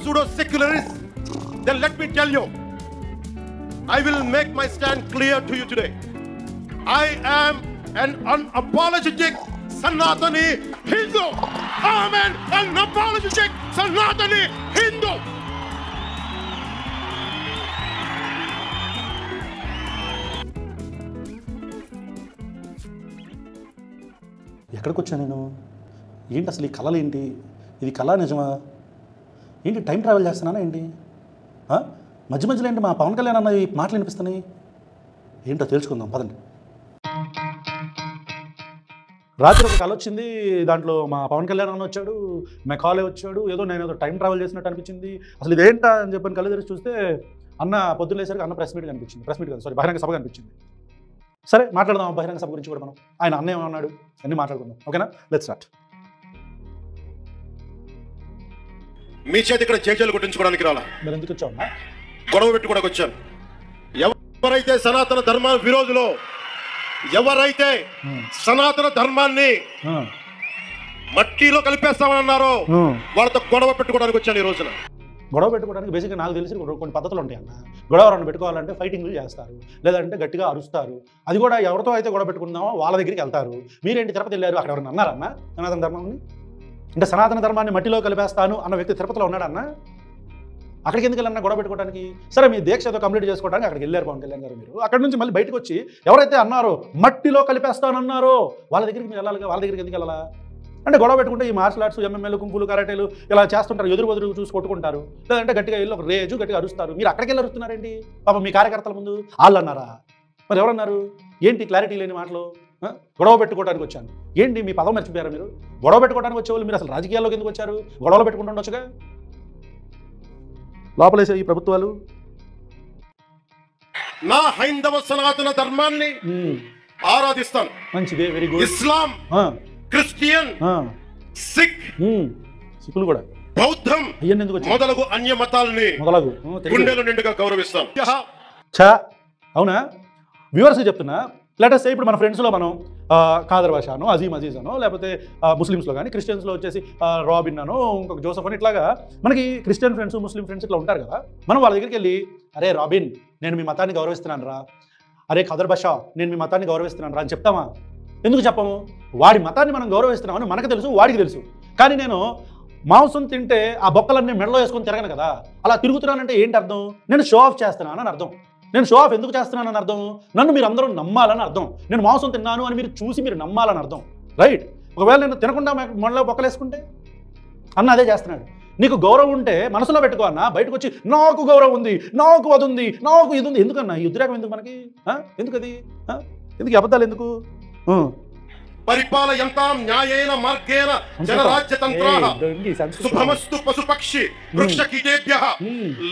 pseudo-secularists, then let me tell you, I will make my stand clear to you today. I am an unapologetic Sanatani Hindu. I am an unapologetic Sanatani Hindu. ఎక్కడికి వచ్చాను నేను? ఏంటి అసలు ఈ కళలు ఏంటి? ఇది కళ నిజమా? ఏంటి టైం ట్రావెల్ చేస్తున్నానా ఏంటి? మధ్య మధ్యలో ఏంటి మా పవన్ కళ్యాణ్ అన్న ఈ మాటలు వినిపిస్తున్నాయి? ఏంటో తెలుసుకుందాం పదండి. రాత్రి ఒక కళ వచ్చింది, దాంట్లో మా పవన్ కళ్యాణ్ అన్న వచ్చాడు, మెకాలే వచ్చాడు, నేను ఏదో టైం ట్రావెల్ చేసినట్టు అనిపించింది. అసలు ఇదేంటా అని చెప్పని కళ్ళు తెరిచి చూస్తే అన్న పొద్దున్న లేసరికి అన్న ప్రెస్ మీట్ కనిపించింది. ప్రెస్ మీట్ కాదు, సారీ, బహిరంగ సభ కనిపించింది. సరే మాట్లాడదాం బహిరంగ సభ గురించి కూడా. మనం ఆయన అన్న ఏమన్నాడు అన్నీ మాట్లాడుకుందాం, ఓకేనా? Let's start. మీ చేతి ఇక్కడ జేజేలు కొట్టించుకోవడానికి రాలా, మీరు ఎందుకు వచ్చామన్నా? గొడవ పెట్టుకోవడానికి వచ్చాను. ఎవరైతే సనాతన ధర్మ విరోధులో, ఎవరైతే సనాతన ధర్మాన్ని మట్టిలో కలిపేస్తామని అన్నారో వాళ్ళతో గొడవ పెట్టుకోవడానికి వచ్చాను ఈ రోజున. గొడవ పెట్టుకోవడానికి బేసిక్గా నాకు తెలిసి కొన్ని పద్ధతులు ఉంటాయి అన్న. గొడవ ఎవరైనా పెట్టుకోవాలంటే ఫైటింగ్లు చేస్తారు, లేదంటే గట్టిగా అరుస్తారు. అది కూడా ఎవరితో అయితే గొడవ పెట్టుకుందామో వాళ్ళ దగ్గరికి వెళ్తారు. మీరేంటి తిరుపతి వెళ్ళారు, అక్కడ ఎవరైనా అన్నారన్న సనాతన ధర్మాన్ని? అంటే సనాతన ధర్మాన్ని మట్టిలో కలిపేస్తాను అన్న వ్యక్తి తిరుపతిలో ఉన్నాడన్న? అక్కడికి ఎందుకు వెళ్ళన్నా గొడవ పెట్టుకోవడానికి? సరే మీ దీక్ష ఏదో కంప్లీట్ చేసుకోవడానికి అక్కడికి వెళ్ళారు పవన్ కళ్యాణ్ గారు. మీరు అక్కడ నుంచి మళ్ళీ బయటకు వచ్చి ఎవరైతే అన్నారో మట్టిలో కలిపేస్తానన్నారో వాళ్ళ దగ్గరికి మీరు వెళ్ళాలి. వాళ్ళ దగ్గరికి ఎందుకు వెళ్ళాలా? అంటే గొడవ పెట్టుకుంటే ఈ మార్షల్ ఆర్ట్స్, ఎంఎంఏలు, కుంపులు, కరాటేలు ఇలా చేస్తుంటారు, ఎదురు చూసి కొట్టుకుంటారు, లేదంటే గట్టిగా వెళ్ళి ఒక రేజు గట్టిగా అరుస్తారు. మీరు అక్కడికి వెళ్ళి అరుస్తున్నారేంటి? పాప మీ కార్యకర్తల ముందు వాళ్ళు అన్నారా? మరి ఎవరన్నారు? ఏంటి క్లారిటీ లేని మాటలు? గొడవ పెట్టుకోవడానికి వచ్చాను ఏంటి? మీ పదం మర్చిపోయారా మీరు? గొడవ పెట్టుకోవడానికి వచ్చేవాళ్ళు మీరు అసలు రాజకీయాల్లోకి ఎందుకు వచ్చారు? గొడవలు పెట్టుకుంటుండొచ్చుగా. లోపలేసే ఈ ప్రభుత్వాలు నా హైందవ సనాతన ధర్మాన్ని ఆరాధిస్తాను. మంచిదే, వెరీ గుడ్. ఇస్లాం, క్రిస్టియన్, సిక్కులు కూడా, బౌద్ధం మొదలగు అన్య మతాలని గుండెలు నిండుగా గౌరవిస్తాను. అవునా? వ్యూవర్స్ చెప్తున్నా, లెటర్స్ ఇప్పుడు మన ఫ్రెండ్స్లో మనం ఖాదర్ బాషా అనో, అజీమ్ అజీజ్ అనో, లేకపోతే ముస్లిమ్స్లో కానీ క్రిస్టియన్స్లో వచ్చేసి రాబిన్ అనో, ఇంకొక జోసఫ్ అని, ఇట్లాగా మనకి క్రిస్టియన్ ఫ్రెండ్స్, ముస్లిం ఫ్రెండ్స్ ఇట్లా ఉంటారు కదా. మనం వాళ్ళ దగ్గరికి వెళ్ళి, అరే రాబిన్ నేను మీ మతాన్ని గౌరవిస్తున్నాను రా, అరే ఖాదర్ బాషా నేను మీ మతాన్ని గౌరవిస్తున్నాను రా అని చెప్తామా? ఎందుకు చెప్పము? వాడి మతాన్ని మనం గౌరవిస్తున్నామని మనకు తెలుసు, వాడికి తెలుసు. కానీ నేను మాంసం తింటే ఆ బొక్కలన్నీ మెడలో వేసుకొని తిరగను కదా. అలా తిరుగుతున్నానంటే ఏంటి అర్థం? నేను షో ఆఫ్ చేస్తున్నాను అని అర్థం. నేను షో ఆఫ్ ఎందుకు చేస్తున్నానని అర్థం? నన్ను మీరు అందరూ నమ్మాలని అర్థం. నేను మాంసం తిన్నాను అని మీరు చూసి మీరు నమ్మాలని అర్థం, రైట్? ఒకవేళ నేను తినకుండా మెడలో బొక్కలేసుకుంటే అన్న అదే చేస్తున్నాడు. నీకు గౌరవం ఉంటే మనసులో పెట్టుకో అన్న. బయటకు వచ్చి నాకు గౌరవం ఉంది, నాకు అది ఉంది, నాకు ఇది ఉంది ఎందుకన్నా? ఈ ఉద్రేకం ఎందుకు మనకి? ఎందుకు అది? ఎందుకు అబద్ధాలు ఎందుకు? పరిపాలయంతాం న్యాయేన మార్గేణ జనరాజ్యతంత్రాః శుభమస్తు పశుపక్షి వృక్షకీటేభ్యః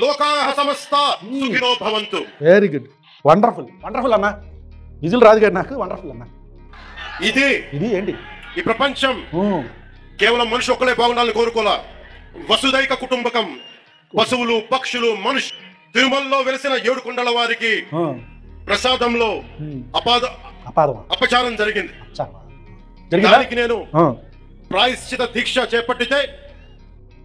లోకాః సమస్తా సుఖినో భవంతు. వెరీ గుడ్, వండర్ఫుల్, వండర్ఫుల్ అన్న. విజిల్ రాదు గారు నాకు, వండర్ఫుల్ అన్న. ఇది ఏంటి? ఈ ప్రపంచం కేవలం మనిషి ఒక్కలే బాగుండాలని కోరుకోలా. వసుదైక కుటుంబకం, పశువులు, పక్షులు, మనుషులు. తిరుమలలో వెలిసిన 7 కొండల వారికి ప్రసాదంలో అపచారం జరిగింది. దానికి నేను ప్రాయశ్చిత దీక్ష చేపట్టితే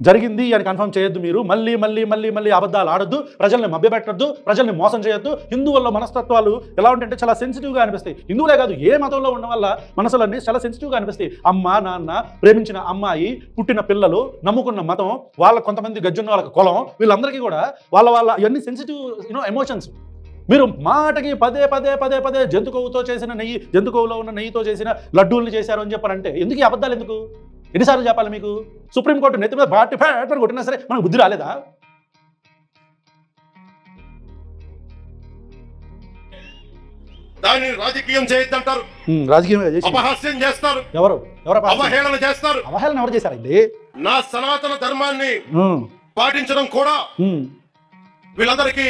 జరిగింది అని కన్ఫర్మ్ చేయొద్దు. మీరు మళ్ళీ మళ్ళీ మళ్ళీ మళ్ళీ అబద్ధాలు ఆడొద్దు, ప్రజల్ని మభ్యపెట్టద్దు, ప్రజల్ని మోసం చేయొద్దు. హిందువుల మనస్తత్వాలు ఎలా ఉంటాయంటే చాలా సెన్సిటివ్గా అనిపిస్తాయి. హిందువులే కాదు, ఏ మతంలో ఉన్న వాళ్ళ మనసులన్నీ చాలా సెన్సిటివ్గా అనిపిస్తాయి. అమ్మ నాన్న, ప్రేమించిన అమ్మాయి, పుట్టిన పిల్లలు, నమ్ముకున్న మతం, వాళ్ళ కొంతమంది గజ్జున్న వాళ్ళకి కులం, వీళ్ళందరికీ కూడా వాళ్ళ ఇవన్నీ సెన్సిటివ్ ఎమోషన్స్. మీరు మాటకి పదే పదే పదే పదే జంతుకోవుతో చేసిన నెయ్యి, జంతుకోవులో ఉన్న నెయ్యితో చేసిన లడ్డూల్ని చేశారు అని చెప్పారంటే ఎందుకు ఈ అబద్ధాలు ఎందుకు? ఎన్నిసార్లు చెప్పాలి మీకు? సుప్రీంకోర్టు నెత్తి మీద బాటి ఫ్యాట్ కొట్టినా సరే మనకు బుద్ధి రాలేదా? దాన్ని రాజకీయం చేయొద్దంటారు, రాజకీయం అపహాస్యం చేస్తారు, ఎవరు అవహేళన చేస్తారు. అవహేళన ఎవరు చేశారండి? నా సనాతన ధర్మాన్ని పాటించడం కూడా వీళ్ళందరికీ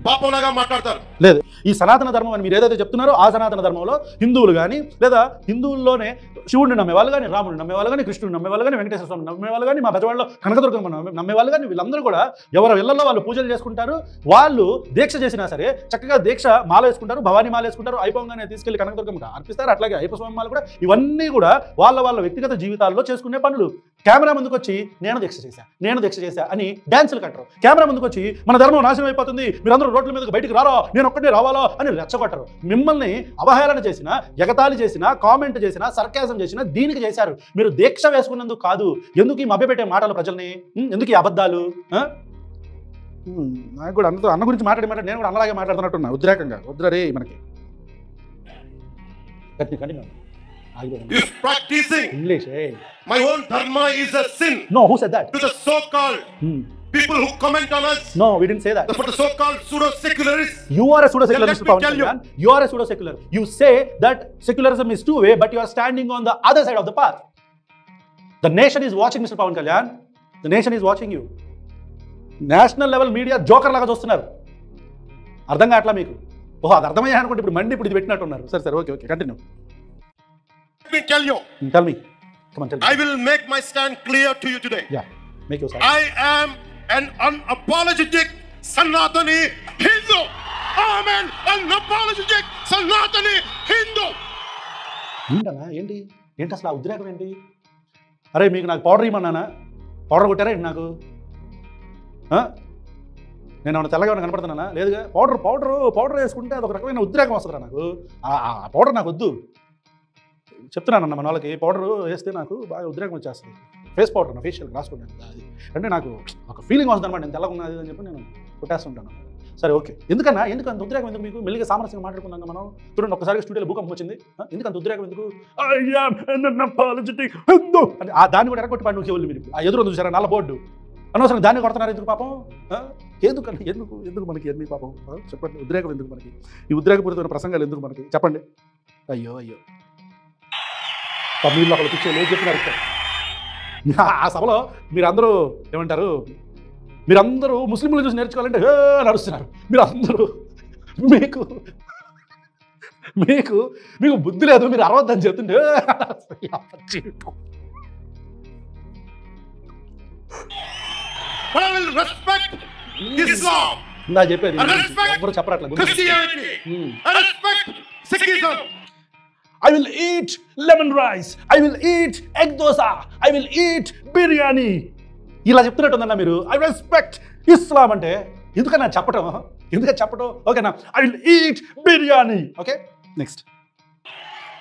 పాపంలాగా మాట్లాడతారు. లేదు, ఈ సనాతన ధర్మం అని మీరు ఏదైతే చెప్తున్నారో ఆ సనాతన ధర్మంలో హిందువులు కానీ, లేదా హిందువుల్లోనే శివుడిని నమ్మేవాళ్ళు కానీ, రాముడిని నమ్మేవాళ్ళు కానీ, కృష్ణుడిని నమ్మేవాళ్ళు కానీ, వెంకటేశ్వర స్వామిని నమ్మేవాళ్ళు కానీ, మా బెజవాడలో కనకదుర్గమ్మ నమ్మేవాళ్ళు కానీ, వీళ్ళందరూ కూడా ఎవరి ఇళ్లలో వాళ్ళు పూజలు చేసుకుంటారు. వాళ్ళు దీక్ష చేసినా సరే చక్కగా దీక్ష మాల వేసుకుంటారు, భవానీ మాల వేసుకుంటారు, అయిపోగానే తీసుకెళ్లి కనకదుర్గమ్మ అర్పిస్తారు. అట్లాగే అయ్యప్ప స్వామి మాల కూడా. ఇవన్నీ కూడా వాళ్ళ వ్యక్తిగత జీవితాల్లో చేసుకునే పనులు. కెమెరా ముందుకు వచ్చి నేను దీక్ష చేశా అని డ్యాన్సులు కట్టరు. కెమెరా ముందుకు వచ్చి మన ధర్మం నాశనం అయిపోతుంది, మీరందరూ రోడ్ల మీదకి బయటికి రారో, నేను ఒక్కటే రావాలో అని రెచ్చగొట్టరు. మిమ్మల్ని అవహేళన చేసినా, ఎగతాళి చేసినా, కామెంట్ చేసినా, సర్కాజం చేసినా దీనికి చేశారు. మీరు దీక్ష వేసుకున్నందుకు కాదు. ఎందుకు ఈ మభ్యపెట్టే మాటలు ప్రజల్ని? ఎందుకు ఈ అబద్ధాలు? నాకు కూడా అన్న గురించి మాట్లాడి నేను కూడా అన్నలాగే మాట్లాడుతున్నట్టున్నా ఉద్రేకంగా. వద్దురే మనకి Is practicing English. my own dharma is a sin. No, who said that? To the so-called people who comment on us. No, we didn't say that. For the so-called pseudo-secularists. You are a pseudo-secular, Let Mr. me Pawan tell you. Kalyan. You are a pseudo-secular. You say that secularism is two-way, but you are standing on the other side of the path. The nation is watching, Mr. Pawan Kalyan. The nation is watching you. National level media joker లాగా చూస్తున్నారు. అర్థం కావట్లా మీకు? ఓహో, అది అర్థమయ్యా అనుకుంటే ఇప్పుడు మండి ఇప్పుడు ఇది పెట్టినట్టున్నారు. సరే okay continue. Let me tell you. Tell me. Come on, tell me. I will make my stand clear to you today. Yeah, make your stand. I am an unapologetic Sanatani Hindu. I am an unapologetic Sanatani Hindu. ఏంటి అసలు ఆ ఉద్రేకం ఏంటి? అరే మీకు నాకు powder ఇవ్వమన్నానా? Powder కొట్టారా ఏంటి నాకు? నేను ఏమన్నా తెల్లగా ఏమైనా కనపడుతున్నానా? లేదుగా. పౌడర్ వేసుకుంటే అది ఒక రకమైన ఉద్రేకం వస్తుందిరా నాకు. ఆ పౌడర్ నాకు వద్దు చెప్తున్నానన్న. మన వాళ్ళకి పౌడర్ వేస్తే నాకు బాగా ఉద్రేకం వచ్చేస్తుంది. ఫేస్ పౌడర్ నా ఫేషియల్ రాసుకుంటాను. అది అంటే నాకు ఒక ఫీలింగ్ వస్తుంది అనమాట. నేను తెల్లగా ఉన్నది అని చెప్పి నేను కొట్టేస్తుంటాను. సరే ఓకే. ఎందుకు అంత ఉద్రేకం ఎందుకు మీకు? మెల్లిగా సామరస్యంగా మాట్లాడుకున్నాను మనం. చూడండి, ఒక్కసారి స్టూడియోలో భూకంపం వచ్చింది. ఎందుకు అంత ఉద్రేకం ఎందుకు? దాన్ని కూడా ఎరగొట్టి పాడు నువ్వు మీరు. ఆ ఎదురు చూసారా నల్ల బోర్డు? అనవసరం దాన్ని కొడుతున్నారు ఎందుకు పాపం? ఎందుకు మనకి ఎన్ని పాపం? చెప్పండి, ఉద్రేకం ఎందుకు మనకి? ఈ ఉద్రేకపూరితమైన ప్రసంగాలు ఎందుకు మనకి? చెప్పండి. అయ్యో తమిళలో ఒకళ్ళు పిచ్చే లేదు చెప్పినారు. ఆ సభలో మీరందరూ ఏమంటారు? మీరందరూ ముస్లింలు చూసి నేర్చుకోవాలంటే నడుస్తున్నారు. మీరందరూ మీకు బుద్ధి లేదు, మీరు అరవద్దని చెప్తుంటే I will respect Islam. నా చెప్పేది ఎవరు చెప్పట్లేదు. Christianity. I respect Sikhism. I will eat lemon rice. I will eat egg dosa. I will eat biryani. ఇలా చెప్తున్నట్టుందన్నా మీరు. I respect Islam అంటే ఎందుకన్నా చెప్పటం? ఓకేనా? I will eat biryani. Okay, next.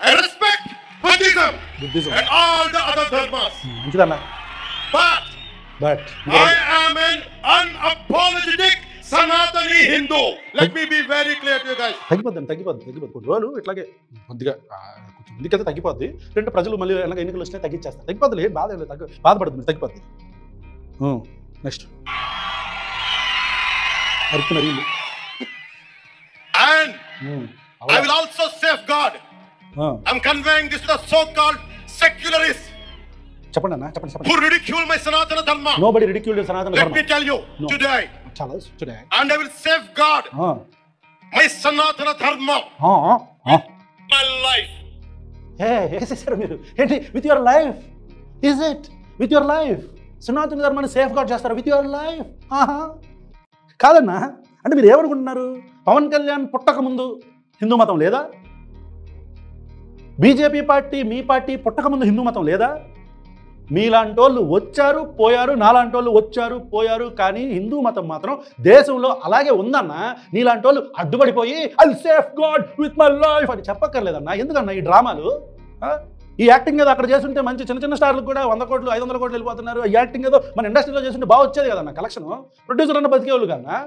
I respect Buddhism and all the other dharmas. మంచిదన్నా. But I am an unapologetic Sanatani Hindu. Let me be very clear to you guys. తగ్గిపోద్ది కొన్ని రోజులు ఇట్లాగే కొద్దిగా ఇందుకైతే తగ్గిపోద్ది. రెండు ప్రజలు మళ్ళీ ఎన్నికలు వచ్చినా తగ్గించేస్తారు. తగ్గిపోద్ది, బాధపడుతుంది, తగ్గిపోద్ది. Next And I will also safeguard. I'm conveying this to the so-called secularists. చెప్పండి అన్న, చెప్పండి. Who ridicule my Sanatana Dharma? Nobody ridiculed Sanatana Dharma. Let me tell you today. Tell us today. And I will safeguard my Sanatana Dharma. My life. వేసేసారు మీరు. ఏంటి? With your life? Is it with your life? సనాతన ధర్మాన్ని safe gourd చేస్తారు with your life? కాదన్నా. అంటే మీరు ఏమనుకుంటున్నారు? పవన్ కళ్యాణ్ పుట్టక ముందు హిందూ మతం లేదా? బీజేపీ పార్టీ, మీ పార్టీ పుట్టక ముందు హిందూ మతం లేదా? మీలాంటి వాళ్ళు వచ్చారు పోయారు, నాలాంటి వాళ్ళు వచ్చారు పోయారు, కానీ హిందూ మతం మాత్రం దేశంలో అలాగే ఉందన్న. నీలాంటి వాళ్ళు అడ్డుపడిపోయి I will safe god with my life అని చెప్పక్కర్లేదన్నా. ఎందుకన్నా ఈ డ్రామాలు? ఈ యాక్టింగ్ ఏదో అక్కడ చేస్తుంటే మంచి చిన్న స్టార్లకు కూడా 100 కోట్లు 500 కోట్లు వెళ్ళిపోతున్నారు. ఈ యాక్టింగ్ ఏదో మన ఇండస్ట్రీలో చేస్తుంటే బాగా వచ్చేది కదన్నా కలెక్షన్. ప్రొడ్యూసర్ అన్న బతికేవాళ్ళు కన్నా.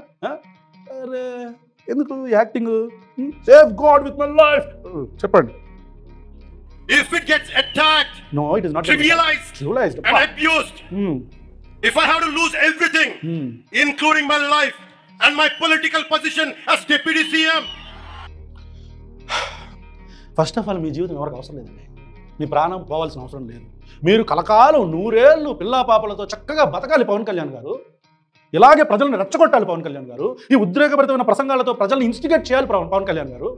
అరే ఎందుకు acting? Safe god with my life చెప్పండి. If it gets attacked, no, it is not trivialized and abused, if I have to lose everything, including my life and my political position as deputy CM, first of all మీ జీవితం ఎవరికి అవసరం లేదండి. మీ ప్రాణం పోవాల్సిన అవసరం లేదు. మీరు కలకాలం 100 ఏళ్ళు పిల్లా పాపలతో చక్కగా బతకాలి పవన్ కళ్యాణ్ గారు. ఇలాగే ప్రజలను రెచ్చగొట్టాలి పవన్ కళ్యాణ్ గారు. ఈ ఉద్రేకభరితమైన ప్రసంగాలతో ప్రజలను ఇన్స్టిగేట్ చేయాలి పవన్ కళ్యాణ్ గారు.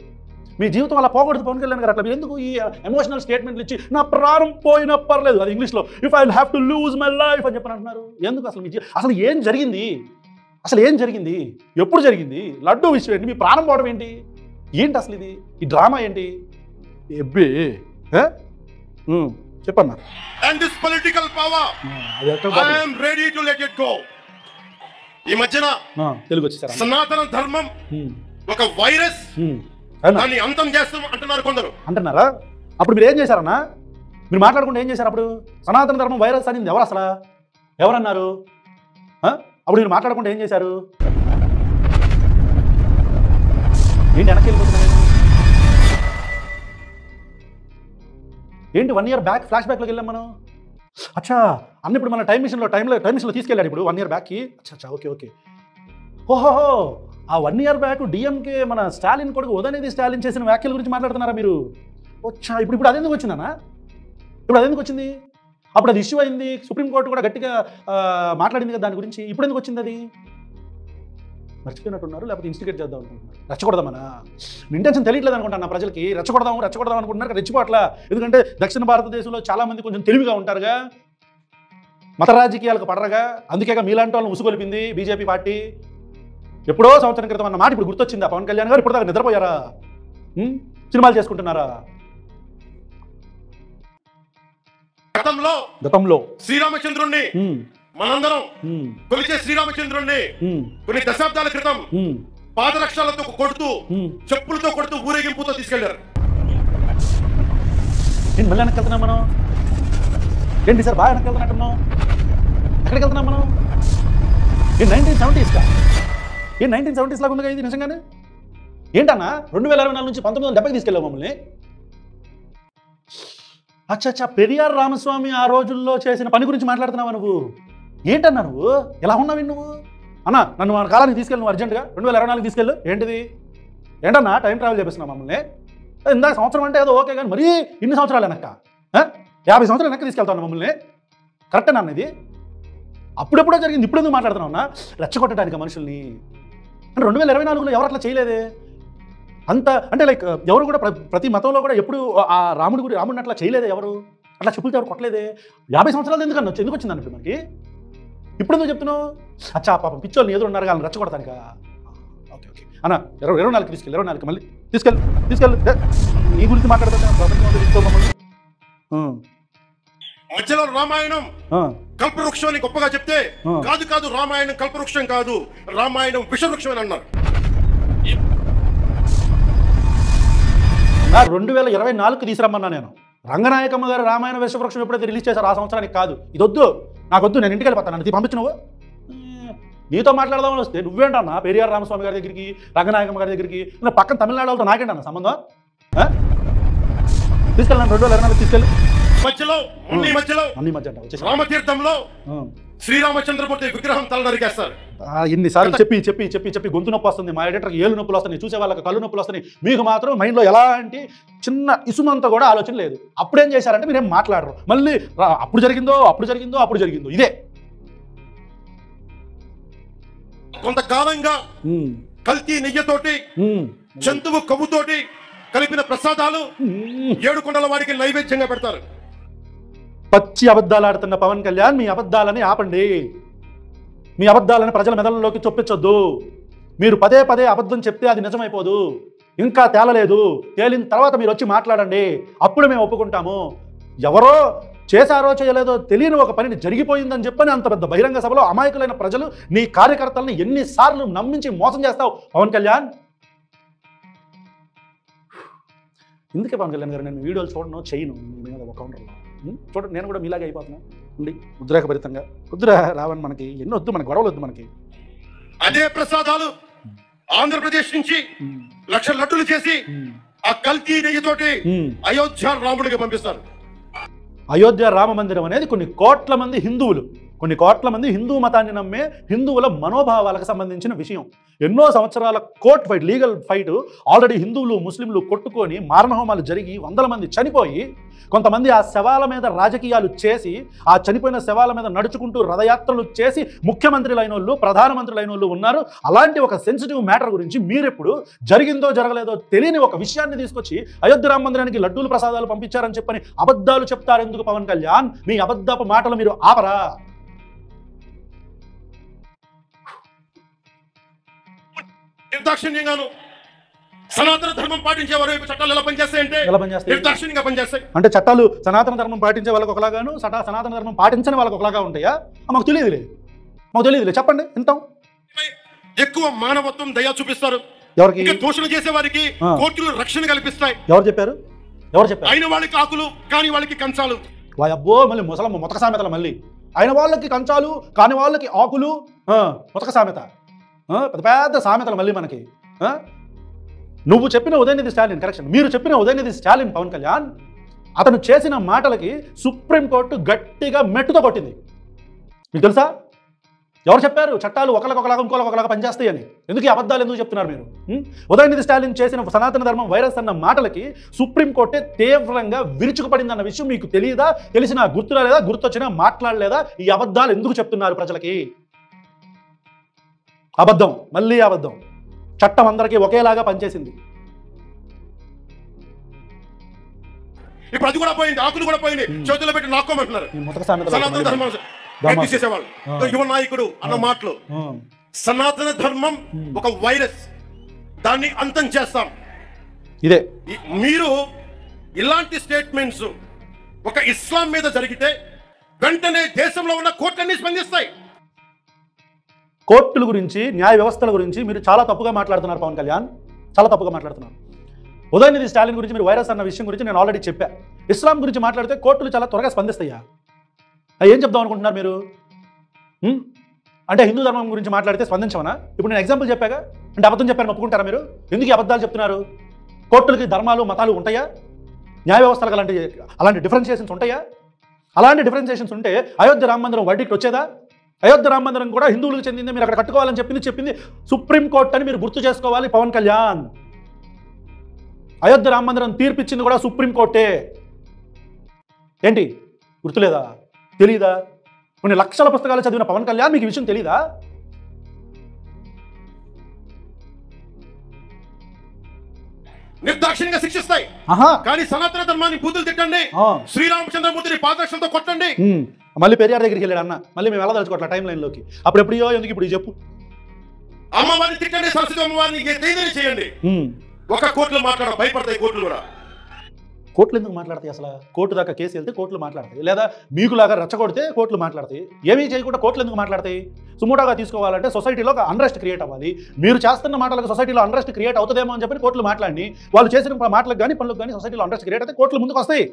మీ జీవితం అలా పోకూడదు పవన్ కళ్యాణ్ గారు. అట్లా మీరు ఎందుకు ఈ ఎమోషనల్ స్టేట్మెంట్లు ఇచ్చి నా ప్రాణం పోయినా పర్లేదు, అది ఇంగ్లీష్లో if I have to lose my life అని చెప్పని అంటున్నారు? ఎందుకు అసలు? అసలు ఏం జరిగింది? ఎప్పుడు జరిగింది? లడ్డూ విషయం ఏంటి? మీ ప్రాణం పోవడం ఏంటి అసలు? ఇది ఈ డ్రామా ఏంటి? ఎబ్బే చెప్పన్నా. And this political power, I am ready to let it go. ఈ మధ్యన తెలుగు వచ్చేసారా? సనాతన ధర్మం ఒక వైరస్, దాన్ని అంతం చేస్తాం అంటున్నారు కొందరు. అంటున్నారా? అప్పుడు మీరు ఏం చేశారన్నా? మీరు మాట్లాడుకుంటే ఏం చేశారు? అప్పుడు సనాతన ధర్మం వైరస్ అనేది ఎవరు అసలు? ఎవరన్నారు? అప్పుడు మీరు మాట్లాడకుండా ఏం చేశారు? ఏంటి వెనక్కి వెళ్ళిపోతున్నాయి? ఏంటి 1 year బ్యాక్ ఫ్లాష్ బ్యాక్లోకి వెళ్ళాం మనం? అచ్చా, అన్న ఇప్పుడు మన టైం మిషన్లో తీసుకెళ్ళాడు ఇప్పుడు 1 year బ్యాక్కి. అచ్చా, ఓకే ఓకే. ఓహోహో, ఆ 1 year బ్యాక్ డిఎంకే మన స్టాలిన్ కొడుకు ఉదయనిధి స్టాలిన్ చేసిన వ్యాఖ్యల గురించి మాట్లాడుతున్నారా మీరు? వచ్చా, ఇప్పుడు అదెందుకు వచ్చిందన్నా? ఇప్పుడు అదెందుకు వచ్చింది? అప్పుడు అది ఇష్యూ అయింది, సుప్రీంకోర్టు కూడా గట్టిగా మాట్లాడింది కదా దాని గురించి. ఇప్పుడు ఎందుకు వచ్చింది? అది మర్చిపోయినట్టున్నారు, లేకపోతే ఇన్స్టిగేట్ చేద్దాం అనుకుంటున్నారు. రెచ్చగొడదామనా? ఇంటెన్షన్ తెలియట్లేదు అనుకుంటున్నా ప్రజలకి. రెచ్చగొడదాం అనుకుంటున్నారు, రెచ్చిపోట్లా. ఎందుకంటే దక్షిణ భారతదేశంలో చాలామంది కొంచెం తెలివిగా ఉంటారుగా, మత రాజకీయాలకు పడరగా. అందుకేగా మీలాంటి వాళ్ళని ఉసుగొలిపింది బీజేపీ పార్టీ. ఎప్పుడో సంవత్సరం క్రితం అన్న మాట ఇప్పుడు గుర్తొచ్చిందా పవన్ కళ్యాణ్ గారు? ఇప్పుడు దాకా నిద్రపోయారా? సినిమాలు చేసుకుంటున్నారా? గతంలో శ్రీరామచంద్రుణ్ణి మనందరం కొలిచే శ్రీరామచంద్రుణ్ణి కొన్ని దశాబ్దాల క్రితం పాదరక్షలతో కొడుతూ, చెప్పులతో కొడుతూ, ఊరేగింపుతో తీసుకెళ్లారు. నేను మళ్ళీ వెనక్కి వెళ్తున్నాం మనం. ఏంటి సార్ బాగా వెనక్కి వెళ్తున్నట్టున్నాం? ఎక్కడికి వెళ్తున్నాం మనం? ఈ 1970s కా? ఏ 1970s లాగా ఉందిగా ఇది నిజంగానే? ఏంటన్నా 2024 నుంచి 1970కి తీసుకెళ్ళావు మమ్మల్ని? అచ్చా, పెరియార్ రామస్వామి ఆ రోజుల్లో చేసిన పని గురించి మాట్లాడుతున్నావా నువ్వు? ఏంటన్నా నువ్వు ఎలా ఉన్నావు నువ్వు? అన్నా, నన్ను మన కాలానికి తీసుకెళ్ళి నువ్వు అర్జెంటుగా 2024కి తీసుకెళ్ళు. ఏంటిది? ఏంటన్నా టైం ట్రావెల్ చేపిస్తున్నావు మమ్మల్ని? ఇందాక సంవత్సరం అంటే ఏదో ఓకే, కానీ మరీ ఇన్ని సంవత్సరాలు వెనక్క, 50 సంవత్సరాలు వెనక్కి తీసుకెళ్తాను మమ్మల్ని. కరెక్టేనా అన్న ఇది? అప్పుడెప్పుడో జరిగింది, ఇప్పుడు ఎందుకు మాట్లాడుతున్నావు అన్నా? రెచ్చగొట్టడానికి మనుషుల్ని. అంటే 2024లో ఎవరు అట్లా చేయలేదే అంత. అంటే లైక్ ఎవరు కూడా ప్రతి మతంలో కూడా ఎప్పుడు ఆ రాముడిని అట్లా చేయలేదే ఎవరు? అట్లా చెప్పులతో ఎవరు కొట్టలేదే? 50 సంవత్సరాలు ఎందుకు వచ్చింది అన్నట్టు మనకి? ఇప్పుడు ఎందుకు చెప్తున్నావు? అచ్చా, పాపం పిచ్చోళ్ళని ఎదురు ఉన్నారు కానీ రెచ్చగొడతానిక? ఓకే ఓకే అన్న, 24కి తీసుకెళ్ళి, 24కి మళ్ళీ తీసుకెళ్ళి నీ గురించి మాట్లాడతాను. మధ్యలో రామాయణం కల్పవృక్షం అని గొప్పగా చెప్తే, కాదు రామాయణం కల్పవృక్షం కాదు, రామాయణం విషవృక్షం అని అన్నారు. 2024కి తీసుకురమ్మన్నా నేను. రంగనాయకమ్మ గారు రామాయణ విషవృక్షం ఎప్పుడైతే రిలీజ్ చేశారు ఆ సంవత్సరానికి కాదు. ఇది వద్దు, నాకొద్దు, నేను ఇంటికి వెళ్ళిపోతాను. నన్ను పంపించు. నువ్వు నీతో మాట్లాడదామని వస్తే నువ్వేంటన్నా పెరియార్ రామస్వామి గారి దగ్గరికి, రంగనాయకమ్మ గారి దగ్గరికి? పక్కన తమిళనాడు వాళ్ళతో నాకేంటన్నా సంబంధం? తీసుకెళ్ళాను 2024 తీసుకెళ్ళి. మధ్యలో రామతీర్థంలో శ్రీరామచంద్రమూర్తి విగ్రహం తల నరికేస్తారు. ఇన్నిసార్లు చెప్పి గొంతు నొప్పి వస్తుంది, మా ఎడిటర్కి ఏళ్ళు నొప్పులు వస్తున్నాయి, చూసే వాళ్ళకి కళ్ళు నొప్పులు వస్తున్నాయి. మీకు మాత్రం మైండ్లో ఎలాంటి చిన్న ఇసుమంతా కూడా ఆలోచన లేదు. అప్పుడేం చేశారంటే మీరేం మాట్లాడరు. మళ్ళీ అప్పుడు జరిగిందో ఇదే. కొంతకాలంగా కల్తీ నెయ్యతోటి, జంతువు కొవ్వుతోటి కలిపిన ప్రసాదాలు 7 కొండల వారికి నైవేద్యంగా పెడతారు. పచ్చి అబద్ధాలు ఆడుతున్న పవన్ కళ్యాణ్, మీ అబద్ధాలని ఆపండి. మీ అబద్ధాలను ప్రజల మెదళ్ళలోకి చొప్పించొద్దు. మీరు పదే అబద్ధం చెప్తే అది నిజమైపోదు. ఇంకా తేలలేదు, తేలిన తర్వాత మీరు వచ్చి మాట్లాడండి, అప్పుడు మేము ఒప్పుకుంటాము. ఎవరో చేశారో చేయలేదో తెలియని ఒక పనిని జరిగిపోయిందని చెప్పని అంత పెద్ద బహిరంగ సభలో అమాయకులైన ప్రజలు నీ కార్యకర్తలను ఎన్నిసార్లు నమ్మించి మోసం చేస్తావు పవన్ కళ్యాణ్? ఎందుకే పవన్ కళ్యాణ్ గారు నేను వీడియోలు చూడను, చేయను ఒక కౌంటర్లో చూడండి. నేను కూడా మీలాగే అయిపోతున్నా ఉండి ఉద్రేకభరితంగా. వద్దురా రావణ్, మనకి ఎన్ని వద్దు, మనకి గొడవలు వద్దు. మనకి అదే ప్రసాదాలు ఆంధ్రప్రదేశ్ నుంచి లక్షల లడ్డులు చేసి ఆ కల్తీ నెయ్యితోటి అయోధ్య రాముడికి పంపిస్తారు. అయోధ్య రామ మందిరం అనేది కొన్ని కోట్ల మంది హిందూ మతాన్ని నమ్మే హిందువుల మనోభావాలకు సంబంధించిన విషయం. ఎన్నో సంవత్సరాల court fight, legal fight. Already హిందువులు ముస్లింలు కొట్టుకొని మారణహోమాలు జరిగి 100 మంది చనిపోయి, కొంతమంది ఆ శవాల మీద రాజకీయాలు చేసి, ఆ చనిపోయిన శవాల మీద నడుచుకుంటూ రథయాత్రలు చేసి ముఖ్యమంత్రులైన వాళ్ళు, ప్రధానమంత్రులైన వాళ్ళు ఉన్నారు. అలాంటి ఒక సెన్సిటివ్ మ్యాటర్ గురించి మీరెప్పుడు జరిగిందో జరగలేదో తెలియని ఒక విషయాన్ని తీసుకొచ్చి అయోధ్య రామ మందిరానికి లడ్డూలు ప్రసాదాలు పంపించారని చెప్పని అబద్ధాలు చెప్తారు ఎందుకు పవన్ కళ్యాణ్? మీ అబద్ధపు మాటలు మీరు ఆపరా? నిర్దాక్షిణ్యంగాను సనాతన ధర్మం పాటించే వారు చట్టాలు ఎలా పనిచేస్తాయంటే నిర్దాక్షిణ్యంగా పనిచేస్తాయి. అంటే చట్టాలు సనాతన ధర్మం పాటించే వాళ్ళకి ఒకలాగాను సనాతన ధర్మం పాటించని వాళ్ళకి ఒకలాగా ఉంటాయా? మాకు తెలియదులే చెప్పండి వింటాం. ఎక్కువ మానవత్వం దయ చూపిస్తారు. ఎవరికి? దూషణ చేసే వారికి కోర్టులు రక్షణ కల్పిస్తాయి. ఎవరు చెప్పారు? అయిన వాళ్ళకి ఆకులు కాని వాళ్ళకి కంచాలు. అబ్బో మళ్ళీ ముతక సామెతలు మళ్ళీ. అయిన వాళ్ళకి కంచాలు కాని వాళ్ళకి ఆకులు, ముతక సామెత, పెద్ద పెద్ద సామెతలు మళ్ళీ మనకి. నువ్వు చెప్పిన ఉదయనిధి స్టాలిన్ కరెక్షన్, మీరు చెప్పిన ఉదయనిధి స్టాలిన్ పవన్ కళ్యాణ్ అతను చేసిన మాటలకి సుప్రీంకోర్టు గట్టిగా మెట్టుతో కొట్టింది. మీకు తెలుసా? ఎవరు చెప్పారు చట్టాలు ఒకరికొకలాగా ఇంకోలాగా పనిచేస్తాయి అని? ఎందుకు ఈ అబద్ధాలు ఎందుకు చెప్తున్నారు మీరు? ఉదయనిధి స్టాలిన్ చేసిన సనాతన ధర్మం వైరస్ అన్న మాటలకి సుప్రీంకోర్టే తీవ్రంగా విరుచుకుపడిందన్న విషయం మీకు తెలియదా? తెలిసినా గుర్తురాలేదా? గుర్తొచ్చినా మాట్లాడలేదా? ఈ అబద్ధాలు ఎందుకు చెప్తున్నారు ప్రజలకి? అబద్ధం, మళ్ళీ అబద్ధం. చట్టం అందరికీ ఒకేలాగా పనిచేసింది. ఇప్పుడు అది కూడా పోయింది, ఆకులు కూడా పోయింది, చేతుల్లో పెట్టి నాక్కోమంటున్నారు. సనాతన ధర్మం చేసేవాళ్ళు యువ నాయకుడు అన్న మాటలు. సనాతన ధర్మం ఒక వైరస్, దాన్ని అంతం చేస్తాం. ఇదే మీరు ఇలాంటి స్టేట్మెంట్స్ ఒక ఇస్లాం మీద జరిగితే వెంటనే దేశంలో ఉన్న కోర్టులన్నీ స్పందిస్తాయి. కోర్టుల గురించి, న్యాయ వ్యవస్థల గురించి మీరు చాలా తప్పుగా మాట్లాడుతున్నారు పవన్ కళ్యాణ్, చాలా తప్పుగా మాట్లాడుతున్నారు. ఉదయనిధి స్టాలిన్ గురించి మీరు వైరస్ అన్న విషయం గురించి నేను ఆల్రెడీ చెప్పా. ఇస్లాం గురించి మాట్లాడితే కోర్టులు చాలా త్వరగా స్పందిస్తాయా? ఏం చెప్దాం అనుకుంటున్నారు మీరు? అంటే హిందూ ధర్మం గురించి మాట్లాడితే స్పందించమనా? ఇప్పుడు నేను ఎగ్జాంపుల్ చెప్పాగా, అంటే అబద్ధం చెప్పాను ఒప్పుకుంటారా మీరు? ఎందుకు ఈ అబద్ధాలు చెప్తున్నారు? కోర్టులకి ధర్మాలు మతాలు ఉంటాయా? న్యాయ వ్యవస్థలకు అలాంటి డిఫరెన్షియేషన్స్ ఉంటాయా? అలాంటి డిఫరెన్షియేషన్స్ ఉంటే అయోధ్య రామ మందిరం వర్డిక్ట్ వచ్చేదా? అయోధ్య రామ మందిరం కూడా హిందువులకు చెందింది, మీరు అక్కడ కట్టుకోవాలని చెప్పింది సుప్రీంకోర్టు అని మీరు గుర్తు చేసుకోవాలి పవన్ కళ్యాణ్. అయోధ్య రామ మందిరం తీర్పిచ్చింది కూడా సుప్రీంకోర్టే. ఏంటి గుర్తులేదా? తెలీదా? కొన్ని లక్షల పుస్తకాలు చదివిన పవన్ కళ్యాణ్ మీకు ఈ విషయం తెలీదా? నిర్దాక్షిణ్యంగా శిక్షిస్తాయి. కానీ సనాతన ధర్మాన్ని బూతులు తిట్టండి, శ్రీరామచంద్రమూర్తిని పాదరక్షలతో కొట్టండి. మళ్ళీ పెరియార్ దగ్గరికి వెళ్ళాడు అన్న, మళ్ళీ మేము వెళ్ళదలుచుకోవట్లే టైం లైన్ లోకి. అప్పుడు ఎప్పుడో ఎందుకు ఇప్పుడు చెప్పు. అమ్మవారిని తిట్టండి, సరస్వతి అమ్మవారిని ధైర్యం చేయండి. ఒక కోర్టులో భయపడతాయి కోర్టులు కూడా. కోర్టులు ఎందుకు మాట్లాడతాయి అసలు? కోర్టు దాకా కేసు వెళ్తే కోర్టులు మాట్లాడతాయి, లేదా మీకులాగా రెచ్చగొడితే కోర్టులు మాట్లాడతాయి. ఏమీ చేయకుండా కోర్టులు ఎందుకు మాట్లాడతాయి? సుమోటాగా తీసుకోవాలంటే సొసైటీలో ఒక అన్రెస్ట్ క్రియేట్ అవ్వాలి. మీరు చేస్తున్న మాటలకు సొసైటీలో అన్రెస్ట్ క్రియేట్ అవుతుందేమో అని చెప్పి కోర్టులు మాట్లాడి, వాళ్ళు చేసిన మాటలకు కానీ పనులకు కానీ సొసైటీలో అన్రెస్ట్ క్రియేట్ అయితే కోర్టులు ముందుకు వస్తాయి.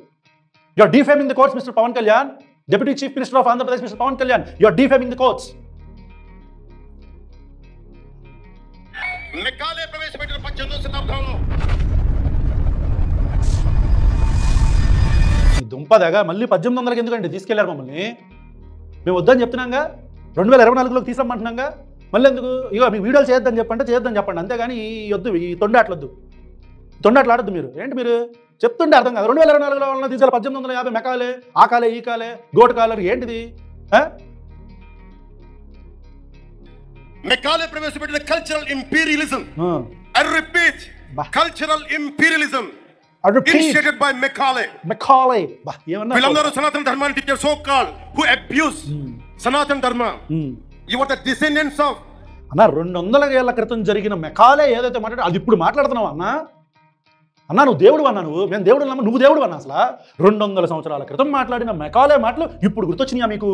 You are defaming the courts mister Pawan Kalyan. Deputy Chief Minister of Andhra Pradesh, Mr. Pawan Kalyan, you are defaming the courts. Macaulay ప్రవేశపెట్టిన 18వ శతాబ్దంలో దుంపదగా మళ్ళీ 1800కి ఎందుకంటే తీసుకెళ్లారు మమ్మల్ని? మేము వద్దని చెప్తున్నాగా, 2024లోకి తీసమ్మంటున్నాగా, మళ్ళీ ఎందుకు? ఇగో మీకు వీడియోలు చేయొద్దని చెప్పండి అంతేగాని ఈ వద్దు, ఈ తొండాట్లొద్దు, తొండాట్లు ఆడద్దు. మీరు ఏంటి మీరు చెప్తుంటే అర్థం కాదు. 2024లో వాళ్ళని తీసుకెళ్ళి 1850 మెకాలే, ఆ కాలే, ఈ కాలే, గోటు కాలర్ ఏంటిది? మెకాలే ప్రవేశపెట్టిన cultural imperialism. I repeat, cultural imperialism initiated by Macaulay. వీళ్ళందరూ సనాతన ధర్మాన్ని teacher so call who abuse సనాతన ధర్మ. You are the descendants of అన్న 200 ఏళ్ల క్రితం జరిగిన మెకాలే ఏదైతే మాట్లాడు అది ఇప్పుడు మాట్లాడుతున్నావు అన్నా నువ్వు దేవుడు అన్నా, మేము దేవుడు అన్నా, నువ్వు దేవుడు అన్నా. అసలు 200 సంవత్సరాల క్రితం మాట్లాడిన మెకాలే మాటలు ఇప్పుడు గుర్తొచ్చినాయా మీకు?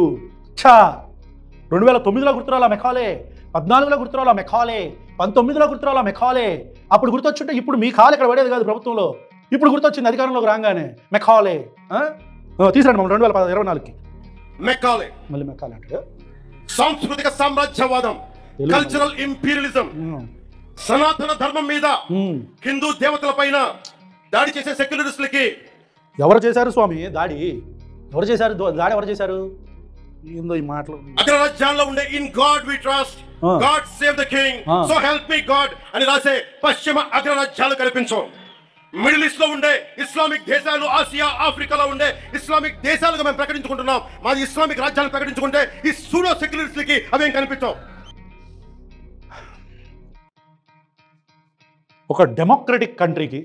2009లో గుర్తురాలా మెకాలే, 14లో గుర్తురాలా మెకాలే, 19లో గుర్తురాలా మెకాలే. అప్పుడు గుర్తొచ్చుంటే ఇప్పుడు మీ కాలు ఇక్కడ పడేది కాదు ప్రభుత్వంలో. ఇప్పుడు గుర్తొచ్చింది అధికారంలోకి రాగానే మెకాలే. తీసుకురండి మమ్మల్ని 2024కి. మెకాలే మళ్ళీ మెకాలే అంటే సాంస్కృతిక సామ్రాజ్యవాదం, కల్చరల్ ఇంపీరియలిజం, సనాతన ధర్మం మీద హిందూ దేవతల పైన దాడి చేసే సెక్యులరిస్టులకి. ఎవరు చేశారు స్వామి దాడి? ఎవరు చేశారు దాడి? ఎవరు చేశారు? ఏందో ఈ మాటలు. అగ్రరాజ్యాల్లో ఉండే in God we trust, God save the king, so help me God అని రాసే పశ్చిమ అగ్రరాజ్యాలు కల్పించం. మిడిల్ ఈస్ట్ లో ఉండే ఇస్లామిక్ దేశాలు, ఆసియా, ఆఫ్రికాలో ఉండే ఇస్లామిక్ దేశాలుగా మేము ప్రకటించుకుంటున్నాం. మాది ఇస్లామిక్ రాజ్యాలను ప్రకటించుకుంటే ఈ సూడో సెక్యులరిస్టులకి అవేం కనిపించవు. ఒక డెమోక్రటిక్ కంట్రీకి,